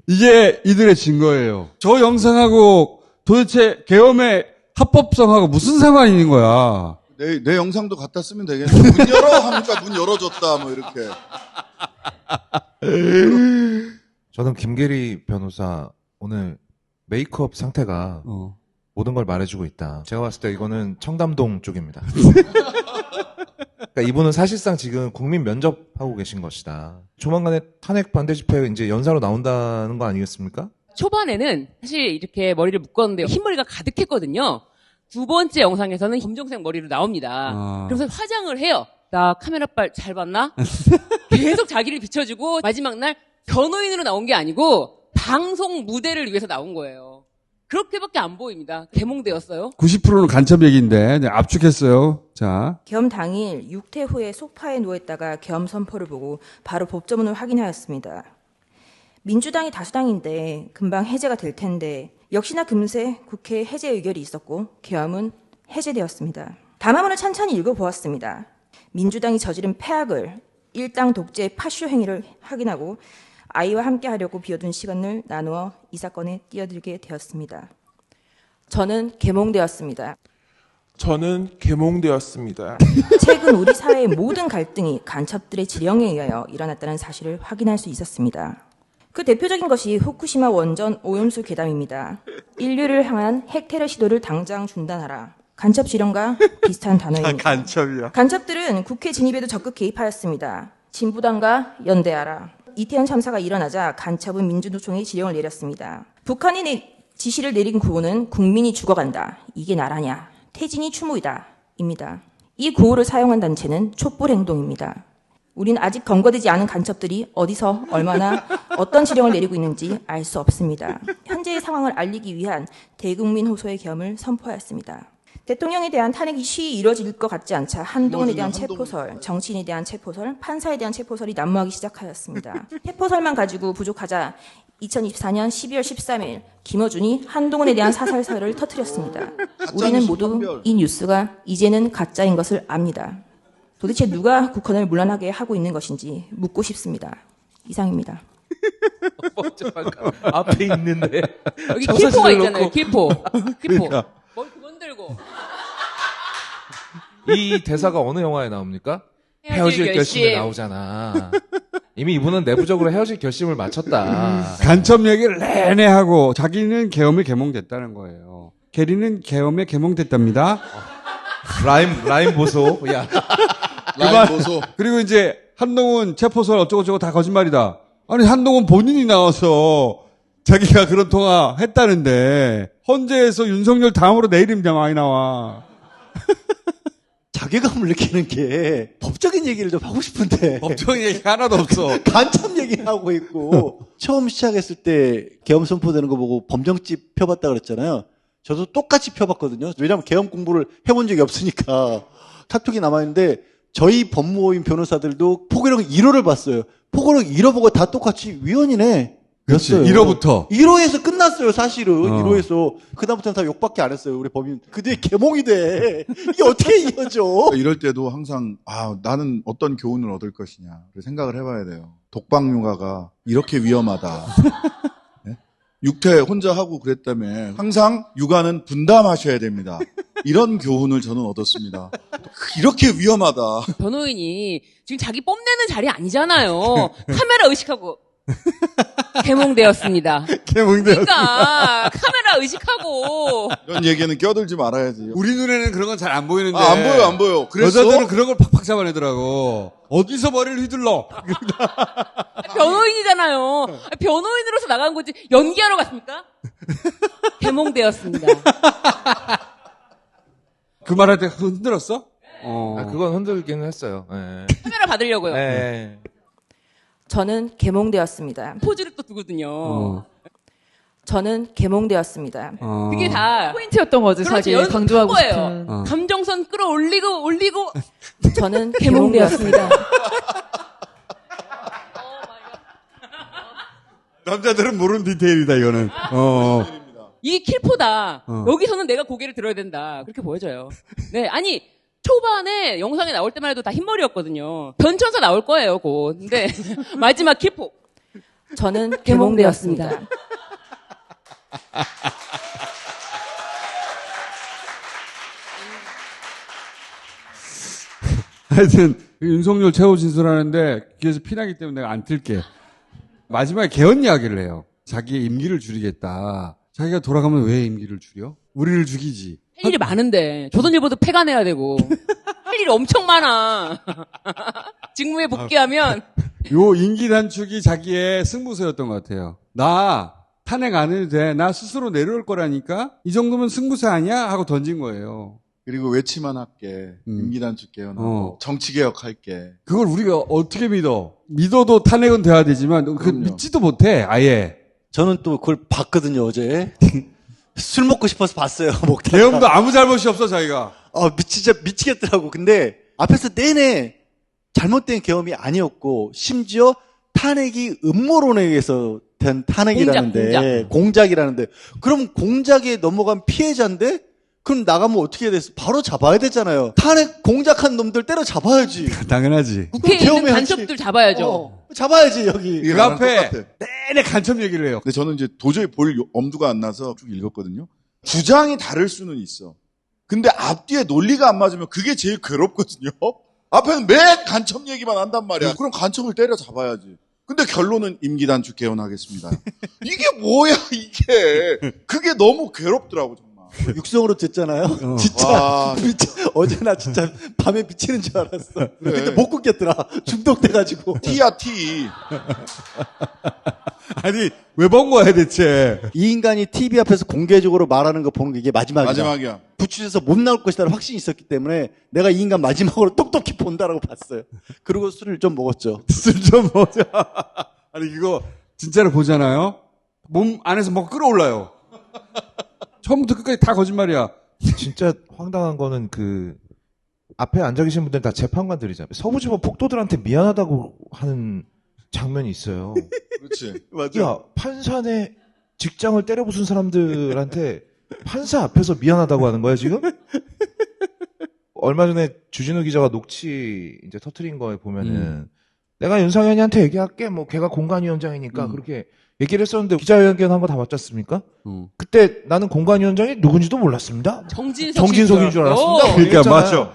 A: 이게 이들의 증거예요. 저 영상하고 도대체 계엄의 합법성하고 무슨 상관이 있는 거야?
P: 내 영상도 갖다 쓰면 되겠네. 문 열어 하니까 문 열어줬다 뭐 이렇게.
O: 저는 김계리 변호사 오늘 메이크업 상태가 모든 걸 말해주고 있다. 제가 봤을 때 이거는 청담동 쪽입니다. 그러니까 이분은 사실상 지금 국민 면접하고 계신 것이다. 조만간에 탄핵 반대 집회 이제 연사로 나온다는 거 아니겠습니까?
Q: 초반에는 사실 이렇게 머리를 묶었는데 흰머리가 가득했거든요. 두 번째 영상에서는 검정색 머리로 나옵니다. 그래서 화장을 해요. 나 카메라빨 잘 봤나? 계속 자기를 비춰주고 마지막 날 변호인으로 나온 게 아니고 방송 무대를 위해서 나온 거예요. 그렇게밖에 안 보입니다. 개몽되었어요.
A: 90%는 간첩 얘기인데 네, 압축했어요. 자,
V: 계엄 당일 6태 후에 소파에 누워있다가 계엄 선포를 보고 바로 법조문을 확인하였습니다. 민주당이 다수당인데 금방 해제가 될 텐데 역시나 금세 국회 해제 의결이 있었고 계엄은 해제되었습니다. 담화문을 찬찬히 읽어보았습니다. 민주당이 저지른 폐악을 일당 독재 파쇼 행위를 확인하고 아이와 함께 하려고 비워둔 시간을 나누어 이 사건에 뛰어들게 되었습니다. 저는 계몽되었습니다.
C: 저는 계몽되었습니다.
V: 최근 우리 사회의 모든 갈등이 간첩들의 지령에 의하여 일어났다는 사실을 확인할 수 있었습니다. 그 대표적인 것이 후쿠시마 원전 오염수 괴담입니다. 인류를 향한 핵테러 시도를 당장 중단하라. 간첩 지령과 비슷한 단어입니다.
A: 간첩이야.
V: 간첩들은 국회 진입에도 적극 개입하였습니다. 진보당과 연대하라. 이태원 참사가 일어나자 간첩은 민주노총의 지령을 내렸습니다. 북한이 지시를 내린 구호는 국민이 죽어간다. 이게 나라냐. 태진이 추모이다. 입니다. 이 구호를 사용한 단체는 촛불행동입니다. 우린 아직 검거되지 않은 간첩들이 어디서 얼마나 어떤 지령을 내리고 있는지 알 수 없습니다. 현재의 상황을 알리기 위한 대국민 호소의 계엄을 선포하였습니다. 대통령에 대한 탄핵이 쉬이 이뤄질 것 같지 않자 한동훈에 대한 체포설, 정치인에 대한 체포설, 판사에 대한 체포설이 난무하기 시작하였습니다. 체포설만 가지고 부족하자 2024년 12월 13일 김어준이 한동훈에 대한 사설설을 터뜨렸습니다. 우리는 모두 이 뉴스가 이제는 가짜인 것을 압니다. 도대체 누가 국헌을 문란하게 하고 있는 것인지 묻고 싶습니다. 이상입니다.
O: 앞에 있는데
Q: 여기 킬포가 있잖아요. 킬포.
O: 그러니까.
Q: 뭘 건들고.
O: 이 대사가 어느 영화에 나옵니까? 헤어질 결심에 나오잖아. 이미 이분은 내부적으로 헤어질 결심을 마쳤다.
A: 간첩 얘기를 내내 하고 자기는 계엄에 개몽됐다는 거예요. 게리는 계엄에 개몽됐답니다.
O: 라임 보소. 야.
A: 라임 보소. 그리고 이제 한동훈 체포설 어쩌고저쩌고 다 거짓말이다. 아니 한동훈 본인이 나와서 자기가 그런 통화 했다는데 헌재에서 윤석열 다음으로 내 이름이 많이 나와.
M: 자괴감을 느끼는 게 법적인 얘기를 좀 하고 싶은데
A: 법적인 얘기 하나도 없어.
M: 간첩 얘기를 하고 있고 처음 시작했을 때 계엄 선포되는 거 보고 범정집 펴봤다 그랬잖아요. 저도 똑같이 펴봤거든요. 왜냐하면 계엄 공부를 해본 적이 없으니까 카톡이 남아있는데 저희 법무호인 변호사들도 포고령 1호를 봤어요. 포고령 1호 보고 다 똑같이 위헌이네.
A: 그렇지.
M: 였어요.
A: 1호부터.
M: 1호에서 끝났어요, 사실은. 1호에서. 그다음부터는 다 욕밖에 안 했어요, 우리 법인. 그 뒤에 개몽이 돼. 이게 어떻게 이어져?
P: 이럴 때도 항상, 나는 어떤 교훈을 얻을 것이냐. 생각을 해봐야 돼요. 독방육아가 이렇게 위험하다. 네? 육퇴 혼자 하고 그랬다며. 항상 육아는 분담하셔야 됩니다. 이런 교훈을 저는 얻었습니다. 이렇게 위험하다.
Q: 변호인이 지금 자기 뽐내는 자리 아니잖아요. 카메라 의식하고. 개몽되었습니다. 그러니까 카메라 의식하고
P: 이런 얘기는 껴들지 말아야지.
A: 우리 눈에는 그런 건 잘 안 보이는데.
P: 안 보여. 그래서
A: 여자들은 그런 걸 팍팍 잡아내더라고. 어디서 머리를 휘둘러?
Q: 변호인이잖아요. 변호인으로서 나간 거지 연기하러 갔습니까? 개몽되었습니다.
A: 그 말할 때 흔들었어?
O: 그건 흔들긴 했어요. 네.
Q: 카메라 받으려고요.
O: 네.
V: 저는 계몽되었습니다.
Q: 포즈를 또 두거든요.
V: 저는 계몽되었습니다.
Q: 그게 다
N: 포인트였던 거지, 자기 강조하고 싶은.
Q: 감정선 끌어올리고
V: 저는 계몽되었습니다.
A: 남자들은 모르는 디테일이다, 이거는.
Q: 이 킬포다.
A: 어.
Q: 여기서는 내가 고개를 들어야 된다. 그렇게 보여져요. 네, 아니 초반에 영상에 나올 때만 해도 다 흰머리였거든요. 변천사 나올 거예요, 곧. 근데 마지막 킬포.
V: 저는 계몽되었습니다.
A: 하여튼 윤석열 최후 진술하는데 귀에서 피나기 때문에 내가 안 틀게. 마지막에 개헌 이야기를 해요. 자기의 임기를 줄이겠다. 자기가 돌아가면 왜 임기를 줄여? 우리를 죽이지.
Q: 할 일이 많은데 조선일보도 폐간해야 되고 할 일이 엄청 많아. 직무에 복귀하면
A: 요 임기 단축이 자기의 승부수였던 것 같아요. 나 탄핵 안 해도 돼. 나 스스로 내려올 거라니까 이 정도면 승부수 아니야? 하고 던진 거예요.
P: 그리고 외치만 할게. 임기단축 개헌하고 정치개혁 할게.
A: 그걸 우리가 어떻게 믿어? 믿어도 탄핵은 돼야 되지만 그 믿지도 못해 아예.
M: 저는 또 그걸 봤거든요 어제. 술 먹고 싶어서 봤어요.
A: 개헌도 아무 잘못이 없어 자기가.
M: 진짜 미치겠더라고. 근데 앞에서 내내 잘못된 계엄이 아니었고 심지어 탄핵이 음모론에 의해서 된 탄핵이라는데 공작이라는데 그럼 공작에 넘어간 피해자인데 그럼 나가면 어떻게 됐어? 바로 잡아야 되잖아요. 탄핵 공작한 놈들 때려 잡아야지.
A: 당연하지.
Q: 국회에 있는 간첩들 잡아야죠.
M: 잡아야지 여기.
A: 그 앞에 내내 간첩 얘기를 해요.
P: 근데 저는 이제 도저히 볼 엄두가 안 나서 쭉 읽었거든요. 주장이 다를 수는 있어. 근데 앞뒤에 논리가 안 맞으면 그게 제일 괴롭거든요. 앞에는 매 간첩 얘기만 한단 말이야. 그럼 간첩을 때려 잡아야지. 근데 결론은 임기단축 개헌하겠습니다. 이게 뭐야 이게. 그게 너무 괴롭더라고 정말.
M: 육성으로 듣잖아요. 진짜 어제 나 진짜 밤에 미치는 줄 알았어.
P: 그래.
M: 근데 못 끊겠더라. 중독돼가지고.
P: T야 T.
A: 아니 왜 본 거야 대체?
M: 이 인간이 TV 앞에서 공개적으로 말하는 거 보는 게 이게 마지막이야. 부추에서 못 나올 것이라는 확신이 있었기 때문에 내가 이 인간 마지막으로 똑똑히 본다라고 봤어요. 그리고 술을 좀 먹었죠.
A: 술 좀 먹자. 아니 이거 진짜로 보잖아요. 몸 안에서 막 끌어올라요. 처음부터 끝까지 다 거짓말이야.
O: 진짜 황당한 거는 그 앞에 앉아 계신 분들 다 재판관들이잖아요. 서부지법 폭도들한테 미안하다고 하는 장면이 있어요.
P: 그렇지.
M: 맞아.
O: 야, 판사네 직장을 때려 부순 사람들한테 판사 앞에서 미안하다고 하는 거야, 지금? 얼마 전에 주진우 기자가 녹취 이제 터트린 거에 보면은 내가 윤상현이한테 얘기할게. 뭐 걔가 공관위원장이니까 그렇게 얘기를 했었는데 기자회견 한 거 다 봤지 않습니까? 그때 나는 공관위원장이 누군지도 몰랐습니다. 정진석인 줄 알았습니다.
A: 그러니까 맞죠.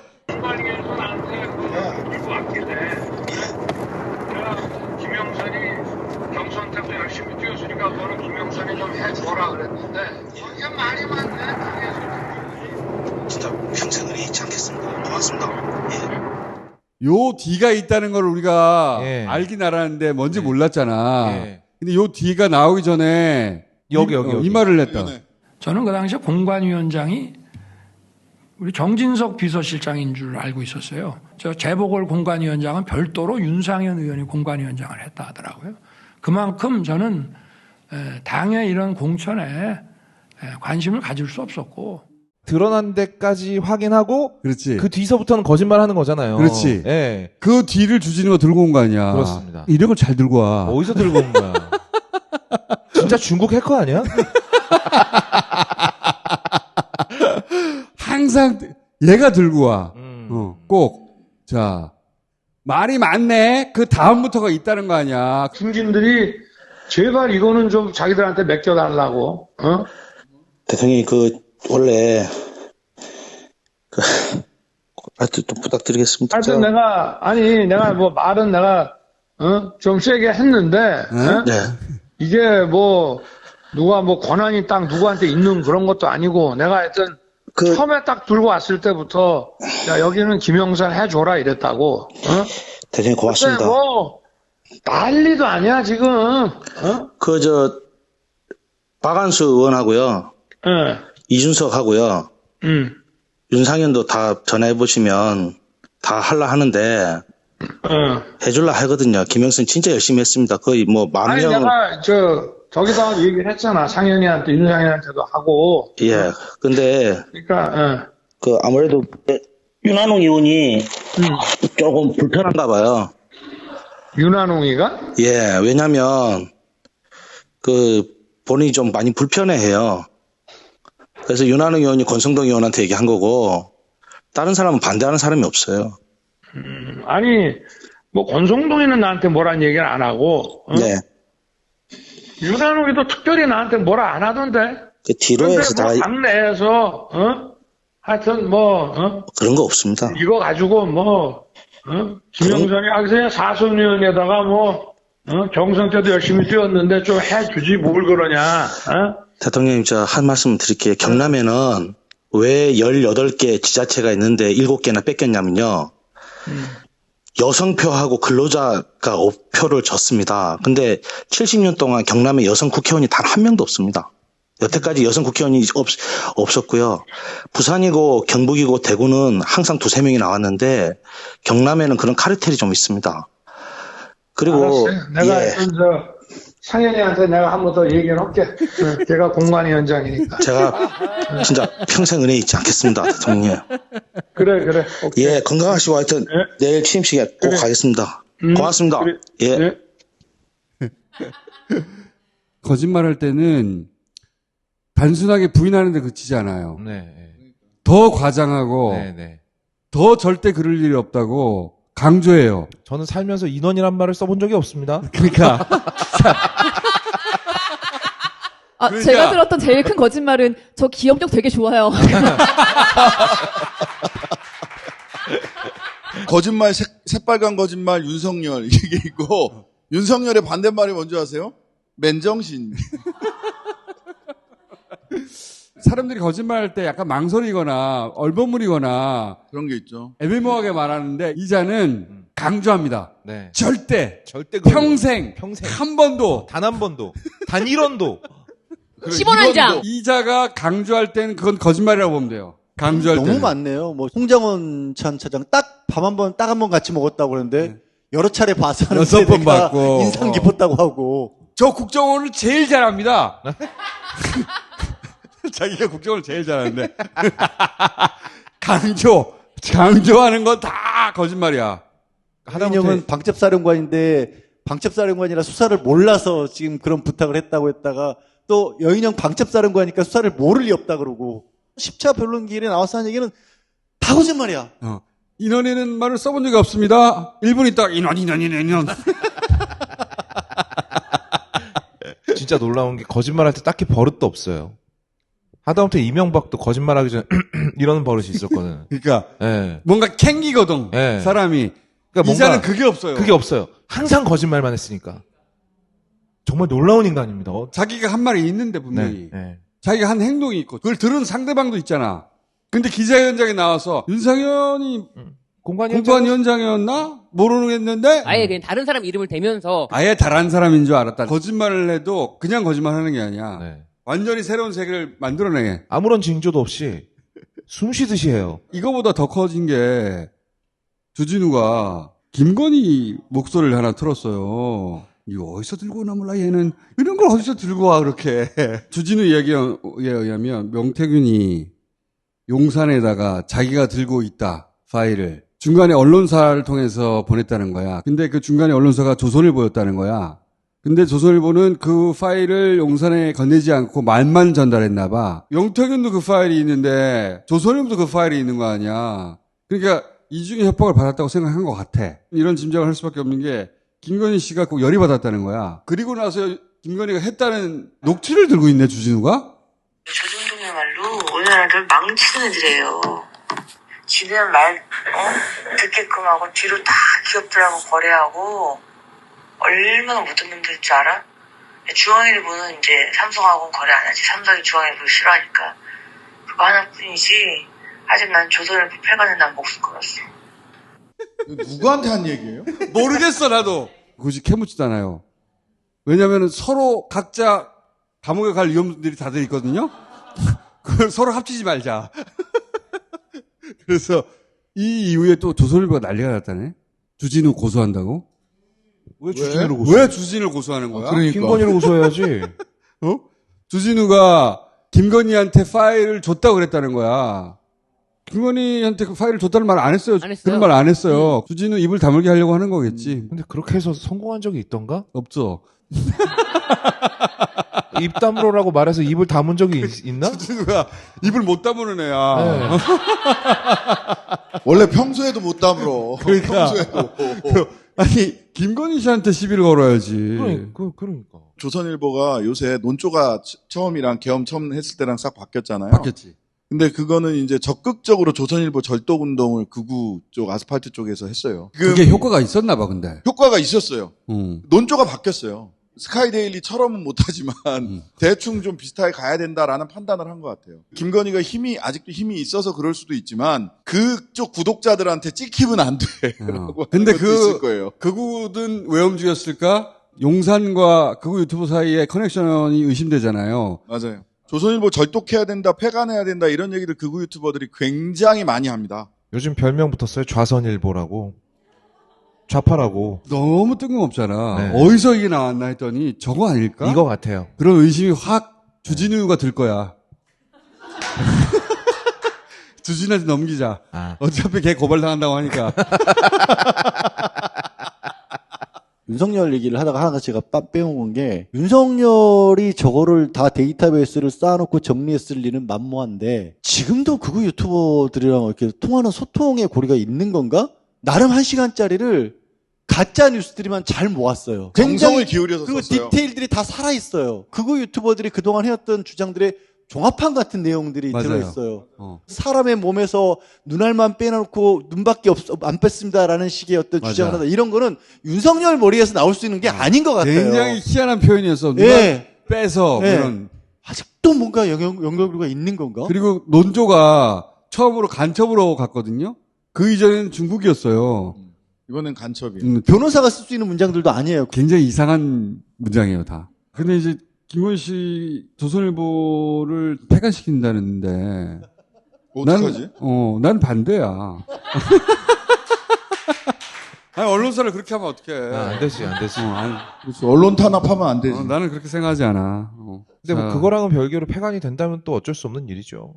E: 김영선이 경선 때도 열심히 뛰었으니까 너는 김영선이 좀 해줘라 그랬는데 이게 말이 많네.
F: 진짜 평생을 잊지 않겠습니다. 고맙습니다.
A: 요 뒤가 있다는 걸 우리가 알긴 알았는데 뭔지 몰랐잖아. 근데 요 뒤가 나오기 전에
O: 여기.
A: 이 말을 했다.
H: 저는 그 당시에 공관위원장이 우리 정진석 비서실장인 줄 알고 있었어요. 저 재보궐 공관위원장은 별도로 윤상현 의원이 공관위원장을 했다 하더라고요. 그만큼 저는 당의 이런 공천에 관심을 가질 수 없었고
O: 드러난 데까지 확인하고
A: 그렇지.
O: 그 뒤서부터는 거짓말하는 거잖아요.
A: 그렇지.
O: 예.
A: 그 뒤를 주진우가 들고 온 거 아니야.
O: 그렇습니다.
A: 이런 걸 잘 들고 와.
O: 어디서 들고 온 거야? 진짜 중국 해커 아니야?
A: 항상 얘가 들고 와. 꼭. 자, 말이 많네. 그 다음부터가 있다는 거 아니야.
H: 중진들이 제발 이거는 좀 자기들한테 맡겨달라고.
F: 대통령이 원래 하여튼 좀 부탁드리겠습니다.
H: 하여튼 내가 뭐 말은 내가 좀 세게 했는데 이게 뭐 누가 뭐 권한이 딱 누구한테 있는 그런 것도 아니고 내가 하여튼 처음에 딱 들고 왔을 때부터 야 여기는 김영선 해줘라 이랬다고.
F: 대통령 고맙습니다.
H: 뭐 난리도 아니야 지금.
F: 박한수 의원하고요. 이준석 하고요. 윤상현도 다 전화해보시면 다 할라 하는데, 해줄라 하거든요. 김영선 진짜 열심히 했습니다. 거의 뭐,
H: 아니, 내가, 저기다가 얘기를 했잖아. 상현이한테, 윤상현한테도 하고.
F: 예. 근데,
H: 그러니까,
F: 아무래도, 윤한홍 의원이 조금 불편한가 봐요.
H: 윤한홍이가?
F: 예. 왜냐면, 본인이 좀 많이 불편해해요. 그래서 윤한홍 의원이 권성동 의원한테 얘기한 거고 다른 사람은 반대하는 사람이 없어요.
H: 아니 뭐 권성동이는 나한테 뭐란 얘기를 안 하고
F: 네.
H: 윤한홍이도 특별히 나한테 뭐라 안 하던데.
F: 그 뒤로 해서 다
H: 당내에서 하여튼
F: 그런 거 없습니다.
H: 이거 가지고 김영선이 그냥 사선위원에다가 경선 때도 열심히 뛰었는데 좀 해주지 뭘 그러냐.
F: 대통령님, 한 말씀 드릴게요. 경남에는 왜 18개 지자체가 있는데 7개나 뺏겼냐면요. 여성표하고 근로자가 표를 줬습니다. 근데 70년 동안 경남에 여성 국회의원이 단 한 명도 없습니다. 여태까지 여성 국회의원이 없었고요. 부산이고 경북이고 대구는 항상 2-3명이 나왔는데 경남에는 그런 카르텔이 좀 있습니다. 그리고
J: 알았어요. 내가
F: 예.
J: 상현이한테 내가 한 번 더 얘기를 할게. 걔가 공관위원장이니까.
F: 제가 진짜 평생 은혜 잊지 않겠습니다, 대통령님.
J: 그래. 오케이.
F: 예, 건강하시고 하여튼 내일 취임식에 꼭 가겠습니다. 고맙습니다.
J: 그래.
F: 예.
A: 거짓말할 때는 단순하게 부인하는 데 그치지 않아요.
O: 네.
A: 더 과장하고 더 절대 그럴 일이 없다고 강조해요.
O: 저는 살면서 인원이란 말을 써본 적이 없습니다.
A: 그러니까
N: 제가 들었던 제일 큰 거짓말은 저 기억력 되게 좋아요.
P: 거짓말, 새빨간 거짓말, 윤석열 이게 있고 윤석열의 반대말이 뭔지 아세요? 맨정신.
A: 사람들이 거짓말할 때 약간 망설이거나 얼버무리거나
P: 그런 게 있죠.
A: 애매모호하게 말하는데 이자는 강조합니다.
O: 네.
A: 절대
O: 평생
A: 한 번도
O: 단 한 번도 단 1원도
Q: 10원 한 장.
A: 이자가 강조할 때는 그건 거짓말이라고 보면 돼요. 강조할
M: 너무
A: 때는.
M: 많네요. 뭐 홍장원 전 차장 딱 밥 한 번 같이 먹었다고 그러는데 여러 차례 봐서 하는데
A: 6번
M: 내가
A: 받고
M: 인상 깊었다고 하고.
A: 저 국정원을 제일 잘합니다. 자기가 국정원을 제일 잘하는데 강조하는 건 다 거짓말이야.
M: 한인영은 방첩사령관인데 방첩사령관이라 수사를 몰라서 지금 그런 부탁을 했다고 했다가 또 여인영 방첩사령관이니까 수사를 모를 리 없다 그러고 10차 변론기일에 나와서 한 얘기는 다 거짓말이야.
A: 인원이라는 말을 써본 적이 없습니다. 1분 있다가 인원.
O: 진짜 놀라운 게 거짓말할 때 딱히 버릇도 없어요. 하다못해 이명박도 거짓말하기 전에 이러는 버릇이 있었거든.
A: 그러니까
O: 네.
A: 뭔가 캥기거든 사람이.
O: 그러니까
A: 이자는 그게 없어요.
O: 그게 없어요. 항상 거짓말만 했으니까. 정말 놀라운 인간입니다.
A: 자기가 한 말이 있는데 분명히. 자기가 한 행동이 있고 그걸 들은 상대방도 있잖아. 근데 기자회견장에 나와서 윤상현이 공관위원장이었나? 모르겠는데
Q: 아예 그냥 다른 사람 이름을 대면서
A: 아예 다른 사람인 줄 알았다. 거짓말을 해도 그냥 거짓말하는 게 아니야. 완전히 새로운 세계를 만들어내.
O: 아무런 징조도 없이 숨 쉬듯이 해요.
A: 이거보다 더 커진 게 주진우가 김건희 목소리를 하나 틀었어요. 이거 어디서 들고 오나 몰라 얘는 이런 걸 어디서 들고 와 그렇게. 주진우 이야기에 의하면 명태균이 용산에다가 자기가 들고 있다 파일을 중간에 언론사를 통해서 보냈다는 거야. 근데 그 중간에 언론사가 조선일보였다는 거야. 근데 조선일보는 그 파일을 용산에 건네지 않고 말만 전달했나 봐. 명태균도 그 파일이 있는데 조선일보도 그 파일이 있는 거 아니야. 그러니까 이중에 협박을 받았다고 생각한 것 같아. 이런 짐작을 할 수밖에 없는 게 김건희 씨가 꼭 열이 받았다는 거야. 그리고 나서 김건희가 했다는 녹취를 들고 있네 주진우가.
K: 저 정도야말로 우리나라를 망치는 애들이에요. 지는 말 듣게끔 하고 뒤로 다 기업들하고 거래하고 얼마나 못된 놈들일 줄 알아? 중앙일보는 이제 삼성하고는 거래 안 하지. 삼성이 중앙일보를 싫어하니까. 그거 하나뿐이지. 아직 난 조선일보 패간에 난 목숨 걸었어.
P: 누구한테 한 얘기예요?
A: 모르겠어 나도. 굳이 캐묻지도 왜냐면은 서로 각자 감옥에 갈 위험들이 다들 있거든요. 그걸 서로 합치지 말자. 그래서 이 이후에 또 조선일보가 난리가 났다네. 주진우 고소한다고?
O: 왜 주진우를 고소?
A: 왜 주진우를 고소하는 거야?
O: 그러니까. 김건희를 고소해야지.
A: 주진우가 김건희한테 파일을 줬다고 그랬다는 거야. 김건희한테 그 파일을 줬다는 말 안 했어요. 그런 말 안 했어요. 주진우 입을 다물게 하려고 하는 거겠지.
O: 근데 그렇게 해서 성공한 적이 있던가?
A: 없죠.
O: 입 다물어라고 말해서 입을 다문 적이 있나?
A: 주진우가 입을 못 다무는 애야.
P: 원래 평소에도 못 다물어.
A: 그러니까. 아니, 김건희 씨한테 시비를 걸어야지.
O: 그러니까.
P: 조선일보가 요새 논조가 처음이랑 계엄 처음 했을 때랑 싹 바뀌었잖아요.
A: 바뀌었지.
P: 근데 그거는 이제 적극적으로 조선일보 절독 운동을 극우 쪽 아스팔트 쪽에서 했어요.
A: 그게 효과가 있었나 봐, 근데.
P: 효과가 있었어요. 논조가 바뀌었어요. 스카이데일리처럼은 못하지만 대충 좀 비슷하게 가야 된다라는 판단을 한 것 같아요. 김건희가 아직도 힘이 있어서 그럴 수도 있지만 그쪽 구독자들한테 찍히면 안 돼.
A: 근데
P: 있을 거예요.
A: 극우든 왜 움직였을까? 용산과 극우 유튜브 사이에 커넥션이 의심되잖아요.
P: 맞아요. 조선일보 절독해야 된다, 폐간해야 된다 이런 얘기를 극우 유튜버들이 굉장히 많이 합니다.
O: 요즘 별명 붙었어요. 좌선일보라고. 좌파라고.
A: 너무 뜬금없잖아.
O: 네.
A: 어디서 이게 나왔나 했더니 저거 아닐까?
O: 이거 같아요.
A: 그런 의심이 확 주진우가 들 거야. 주진우한테 넘기자. 어차피 걔 고발당한다고 하니까.
M: 윤석열 얘기를 하다가 하나 제가 빼먹은 게, 윤석열이 저거를 다 데이터베이스를 쌓아놓고 정리했을 리는 만무한데, 지금도 극우 유튜버들이랑 이렇게 통하는 소통의 고리가 있는 건가? 나름 1시간짜리를 가짜 뉴스들이만 잘 모았어요.
P: 정성을 기울여서
M: 그리고
P: 썼어요.
M: 디테일들이 다 살아있어요. 극우 유튜버들이 그동안 해왔던 주장들의 종합판 같은 내용들이
A: 맞아요.
M: 들어있어요. 사람의 몸에서 눈알만 빼놓고 눈밖에 안 뺐습니다라는 식의 어떤
A: 맞아.
M: 주장을 하다. 이런 거는 윤석열 머리에서 나올 수 있는 게 아닌 것 같아요.
A: 굉장히 희한한 표현이었어. 누가
M: 예.
A: 빼서
M: 예.
A: 그런.
M: 아직도 뭔가 연결고리가 있는 건가?
A: 그리고 논조가 처음으로 간첩으로 갔거든요. 그 이전에는 중국이었어요.
P: 이번엔 간첩이에요.
M: 변호사가 쓸 수 있는 문장들도 아니에요.
A: 굉장히 이상한 문장이에요, 다. 근데 이제 김건희 씨 조선일보를 폐간시킨다는데.
P: 어떡하지?
A: 난 반대야. 아니, 언론사를 그렇게 하면 어떡해.
O: 안 되지, 안 되지.
P: 언론 탄압하면 안 되지.
A: 나는 그렇게 생각하지 않아.
O: 근데 뭐 그거랑은 별개로 폐간이 된다면 또 어쩔 수 없는 일이죠.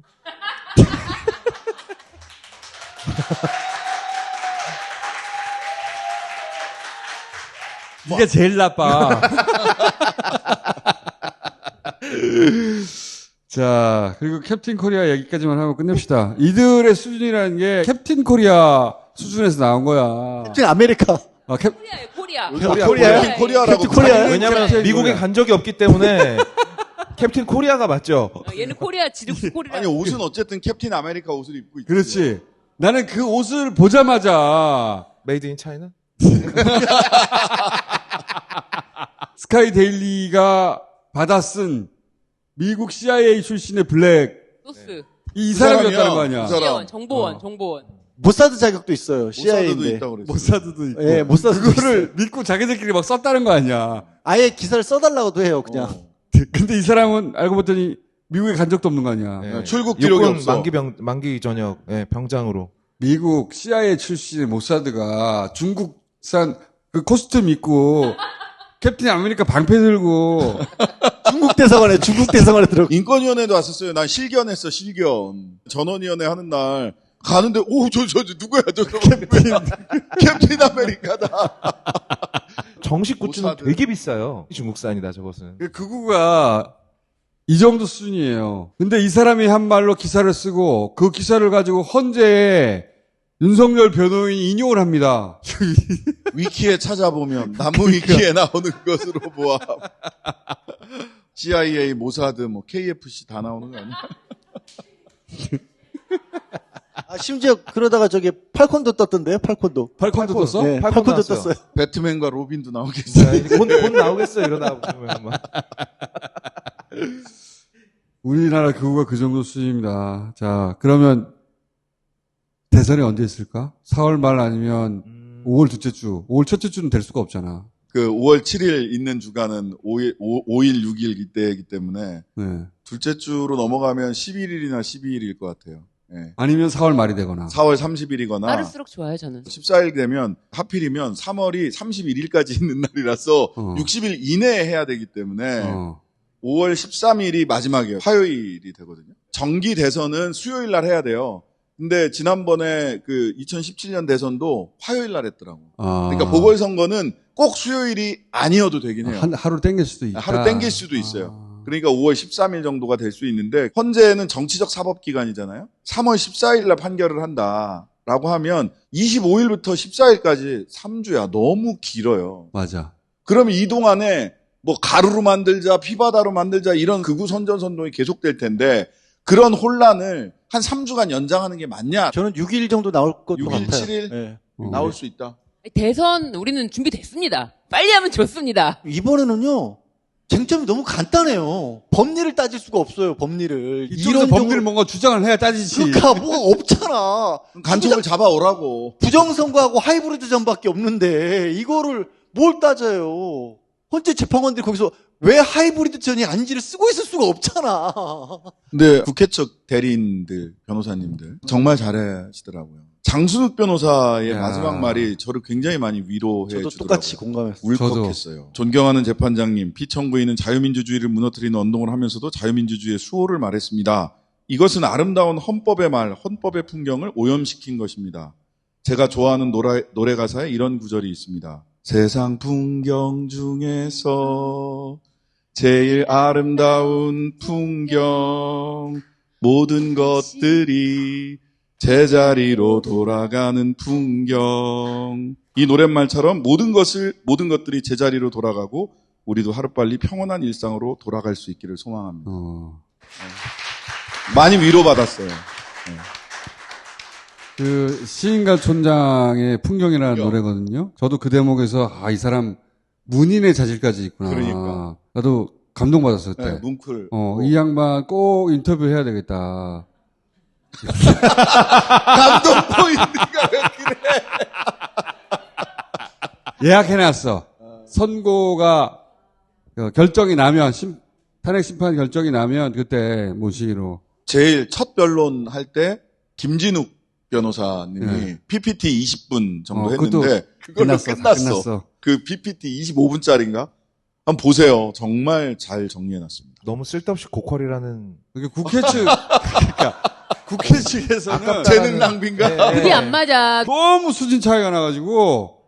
A: 네가 제일 나빠. 자, 그리고 캡틴 코리아 얘기까지만 하고 끝냅시다. 이들의 수준이라는 게 캡틴 코리아 수준에서 나온 거야.
M: 캡틴 아메리카.
Q: 코리아.
P: 코리아라고.
O: 왜냐면 미국에 간 적이 없기 때문에 캡틴 코리아가 맞죠.
Q: 얘는 코리아 지룩스 코리아.
P: 아니 옷은 어쨌든 캡틴 아메리카 옷을 입고 있지.
A: 그렇지. 나는 그 옷을 보자마자
O: 메이드 인 차이나?
A: 스카이 데일리가 받아 쓴 미국 CIA 출신의 블랙
Q: 소스.
A: 이 사람이었다는 거 아니야.
Q: 정보원.
M: 모사드 자격도 있어요.
P: 모사드도
M: CIA인데.
P: 있다고 그랬어요.
A: 모사드도 있고.
M: 예, 모사드도
A: 그거를 믿고 자기들끼리 막 썼다는 거 아니야.
M: 아예 기사를 써달라고도 해요, 그냥.
A: 근데 이 사람은 알고 봤더니 미국에 간 적도 없는 거 아니야.
O: 네.
P: 출국 기록이
O: 육군
P: 없어.
O: 만기 전역 병장으로.
A: 미국 CIA 출신의 모사드가 중국산 그 코스튬 입고 캡틴 아메리카 방패 들고
M: 중국 대사관에 들어.
P: 인권위원회도 왔었어요. 난 실견했어, 실견. 전원위원회 하는 날 가는데 저 누구야? 저 캡틴 아메리카다.
O: 정식 굿즈는
P: 모사드.
O: 되게 비싸요. 중국산이다 저것은.
A: 그거가 이 정도 수준이에요. 근데 이 사람이 한 말로 기사를 쓰고 그 기사를 가지고 헌재에 윤석열 변호인이 인용을 합니다.
P: 위키에 찾아보면 나무 위키에 나오는 것으로 보아. CIA, 모사드, 뭐 KFC 다 나오는 거 아니야?
M: 심지어 그러다가 저기 팔콘도 떴던데요, 팔콘도.
A: 팔콘도 떴어?
M: 네,
O: 팔콘
M: 팔콘도
O: 나왔어요.
M: 떴어요.
P: 배트맨과 로빈도 나오겠어요.
O: 곧 나오겠어요 이러다 보면 막.
A: 우리나라 그거가 그 정도 수준입니다. 자, 그러면 대선이 언제 있을까? 4월 말 아니면 5월 둘째 주. 5월 첫째 주는 될 수가 없잖아.
P: 그 5월 7일 있는 주간은 5일, 6일 이때이기 때문에
A: 네.
P: 둘째 주로 넘어가면 11일이나 12일일 것 같아요. 네.
A: 아니면 4월 말이 되거나.
P: 4월 30일이거나
Q: 빠를수록 좋아요, 저는.
P: 14일 되면 하필이면 3월이 31일까지 있는 날이라서 60일 이내에 해야 되기 때문에 5월 13일이 마지막이에요. 화요일이 되거든요. 정기 대선은 수요일 날 해야 돼요. 근데 지난번에 그 2017년 대선도 화요일 날 했더라고. 그러니까 보궐선거는 꼭 수요일이 아니어도 되긴 해요.
A: 하루 땡길 수도 있다.
P: 하루 땡길 수도 있어요. 그러니까 5월 13일 정도가 될 수 있는데 헌재는 정치적 사법기관이잖아요. 3월 14일 날 판결을 한다라고 하면 25일부터 14일까지 3주야. 너무 길어요.
A: 맞아.
P: 그러면 이 동안에 뭐 가루로 만들자, 피바다로 만들자 이런 극우 선전선동이 계속될 텐데 그런 혼란을 한 3주간 연장하는 게 맞냐?
M: 저는 6일 정도 나올 것도
P: 6일,
M: 같아요.
P: 7일
M: 네.
P: 나올 수 있다.
Q: 대선 우리는 준비됐습니다. 빨리 하면 좋습니다.
M: 이번에는요. 쟁점이 너무 간단해요. 법리를 따질 수가 없어요. 법리를.
A: 이런 법리를 뭔가 주장을 해야 따지지.
M: 그러니까 뭐가 없잖아.
P: 간첩을 잡아오라고.
M: 부정선거하고 하이브리드 전밖에 없는데 이거를 뭘 따져요. 헌재 재판관들이 거기서 왜 하이브리드 전이 아닌지를 쓰고 있을 수가 없잖아.
P: 근데 국회 측 대리인들, 변호사님들 정말 잘하시더라고요. 장순욱 변호사의
M: 야.
P: 마지막 말이 저를 굉장히 많이 위로해
M: 저도
P: 주더라고요.
M: 똑같이 공감했어요.
P: 울컥했어요. 존경하는 재판장님, 피청구인은 자유민주주의를 무너뜨리는 운동을 하면서도 자유민주주의의 수호를 말했습니다. 이것은 아름다운 헌법의 말, 헌법의 풍경을 오염시킨 것입니다. 제가 좋아하는 노래 가사에 이런 구절이 있습니다. 세상 풍경 중에서 제일 아름다운 풍경, 모든 것들이 제자리로 돌아가는 풍경. 이 노랫말처럼 모든 것들이 제자리로 돌아가고 우리도 하루빨리 평온한 일상으로 돌아갈 수 있기를 소망합니다. 많이 위로받았어요.
A: 그 시인과 촌장의 풍경이라는 노래거든요. 저도 그 대목에서 이 사람 문인의 자질까지 있구나.
P: 그러니까.
A: 나도 감동받았어요 그때.
P: 네, 뭉클.
A: 이 양반 꼭 인터뷰 해야 되겠다.
P: 감동 포인트가 왜 그래?
A: 예약해놨어. 선고가 결정이 나면 탄핵 심판 결정이 나면 그때 모시기로.
P: 제일 첫 변론 할 때 김진욱 변호사님이
A: 네.
P: PPT 20분 정도
A: 그것도
P: 했는데 그걸로
A: 끝났어.
P: 끝났어. 그 PPT 25분짜리인가? 한번 보세요. 정말 잘 정리해놨습니다.
O: 너무 쓸데없이 고퀄이라는.
A: 그게 국회 측, 그러니까 국회 측에서는
P: 재능 낭비인가?
Q: 그게 안 맞아.
A: 너무 수준 차이가 나가지고.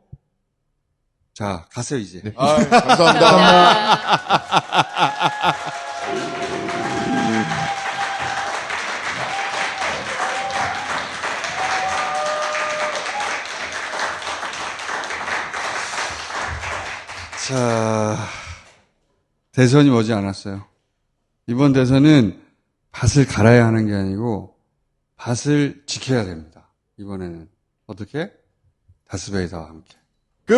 A: 자, 가세요 이제.
O: 네.
P: 감사합니다.
A: 자, 대선이 머지 않았어요. 이번 대선은 밭을 갈아야 하는 게 아니고 밭을 지켜야 됩니다. 이번에는 어떻게? 다스베이더와 함께. 끝!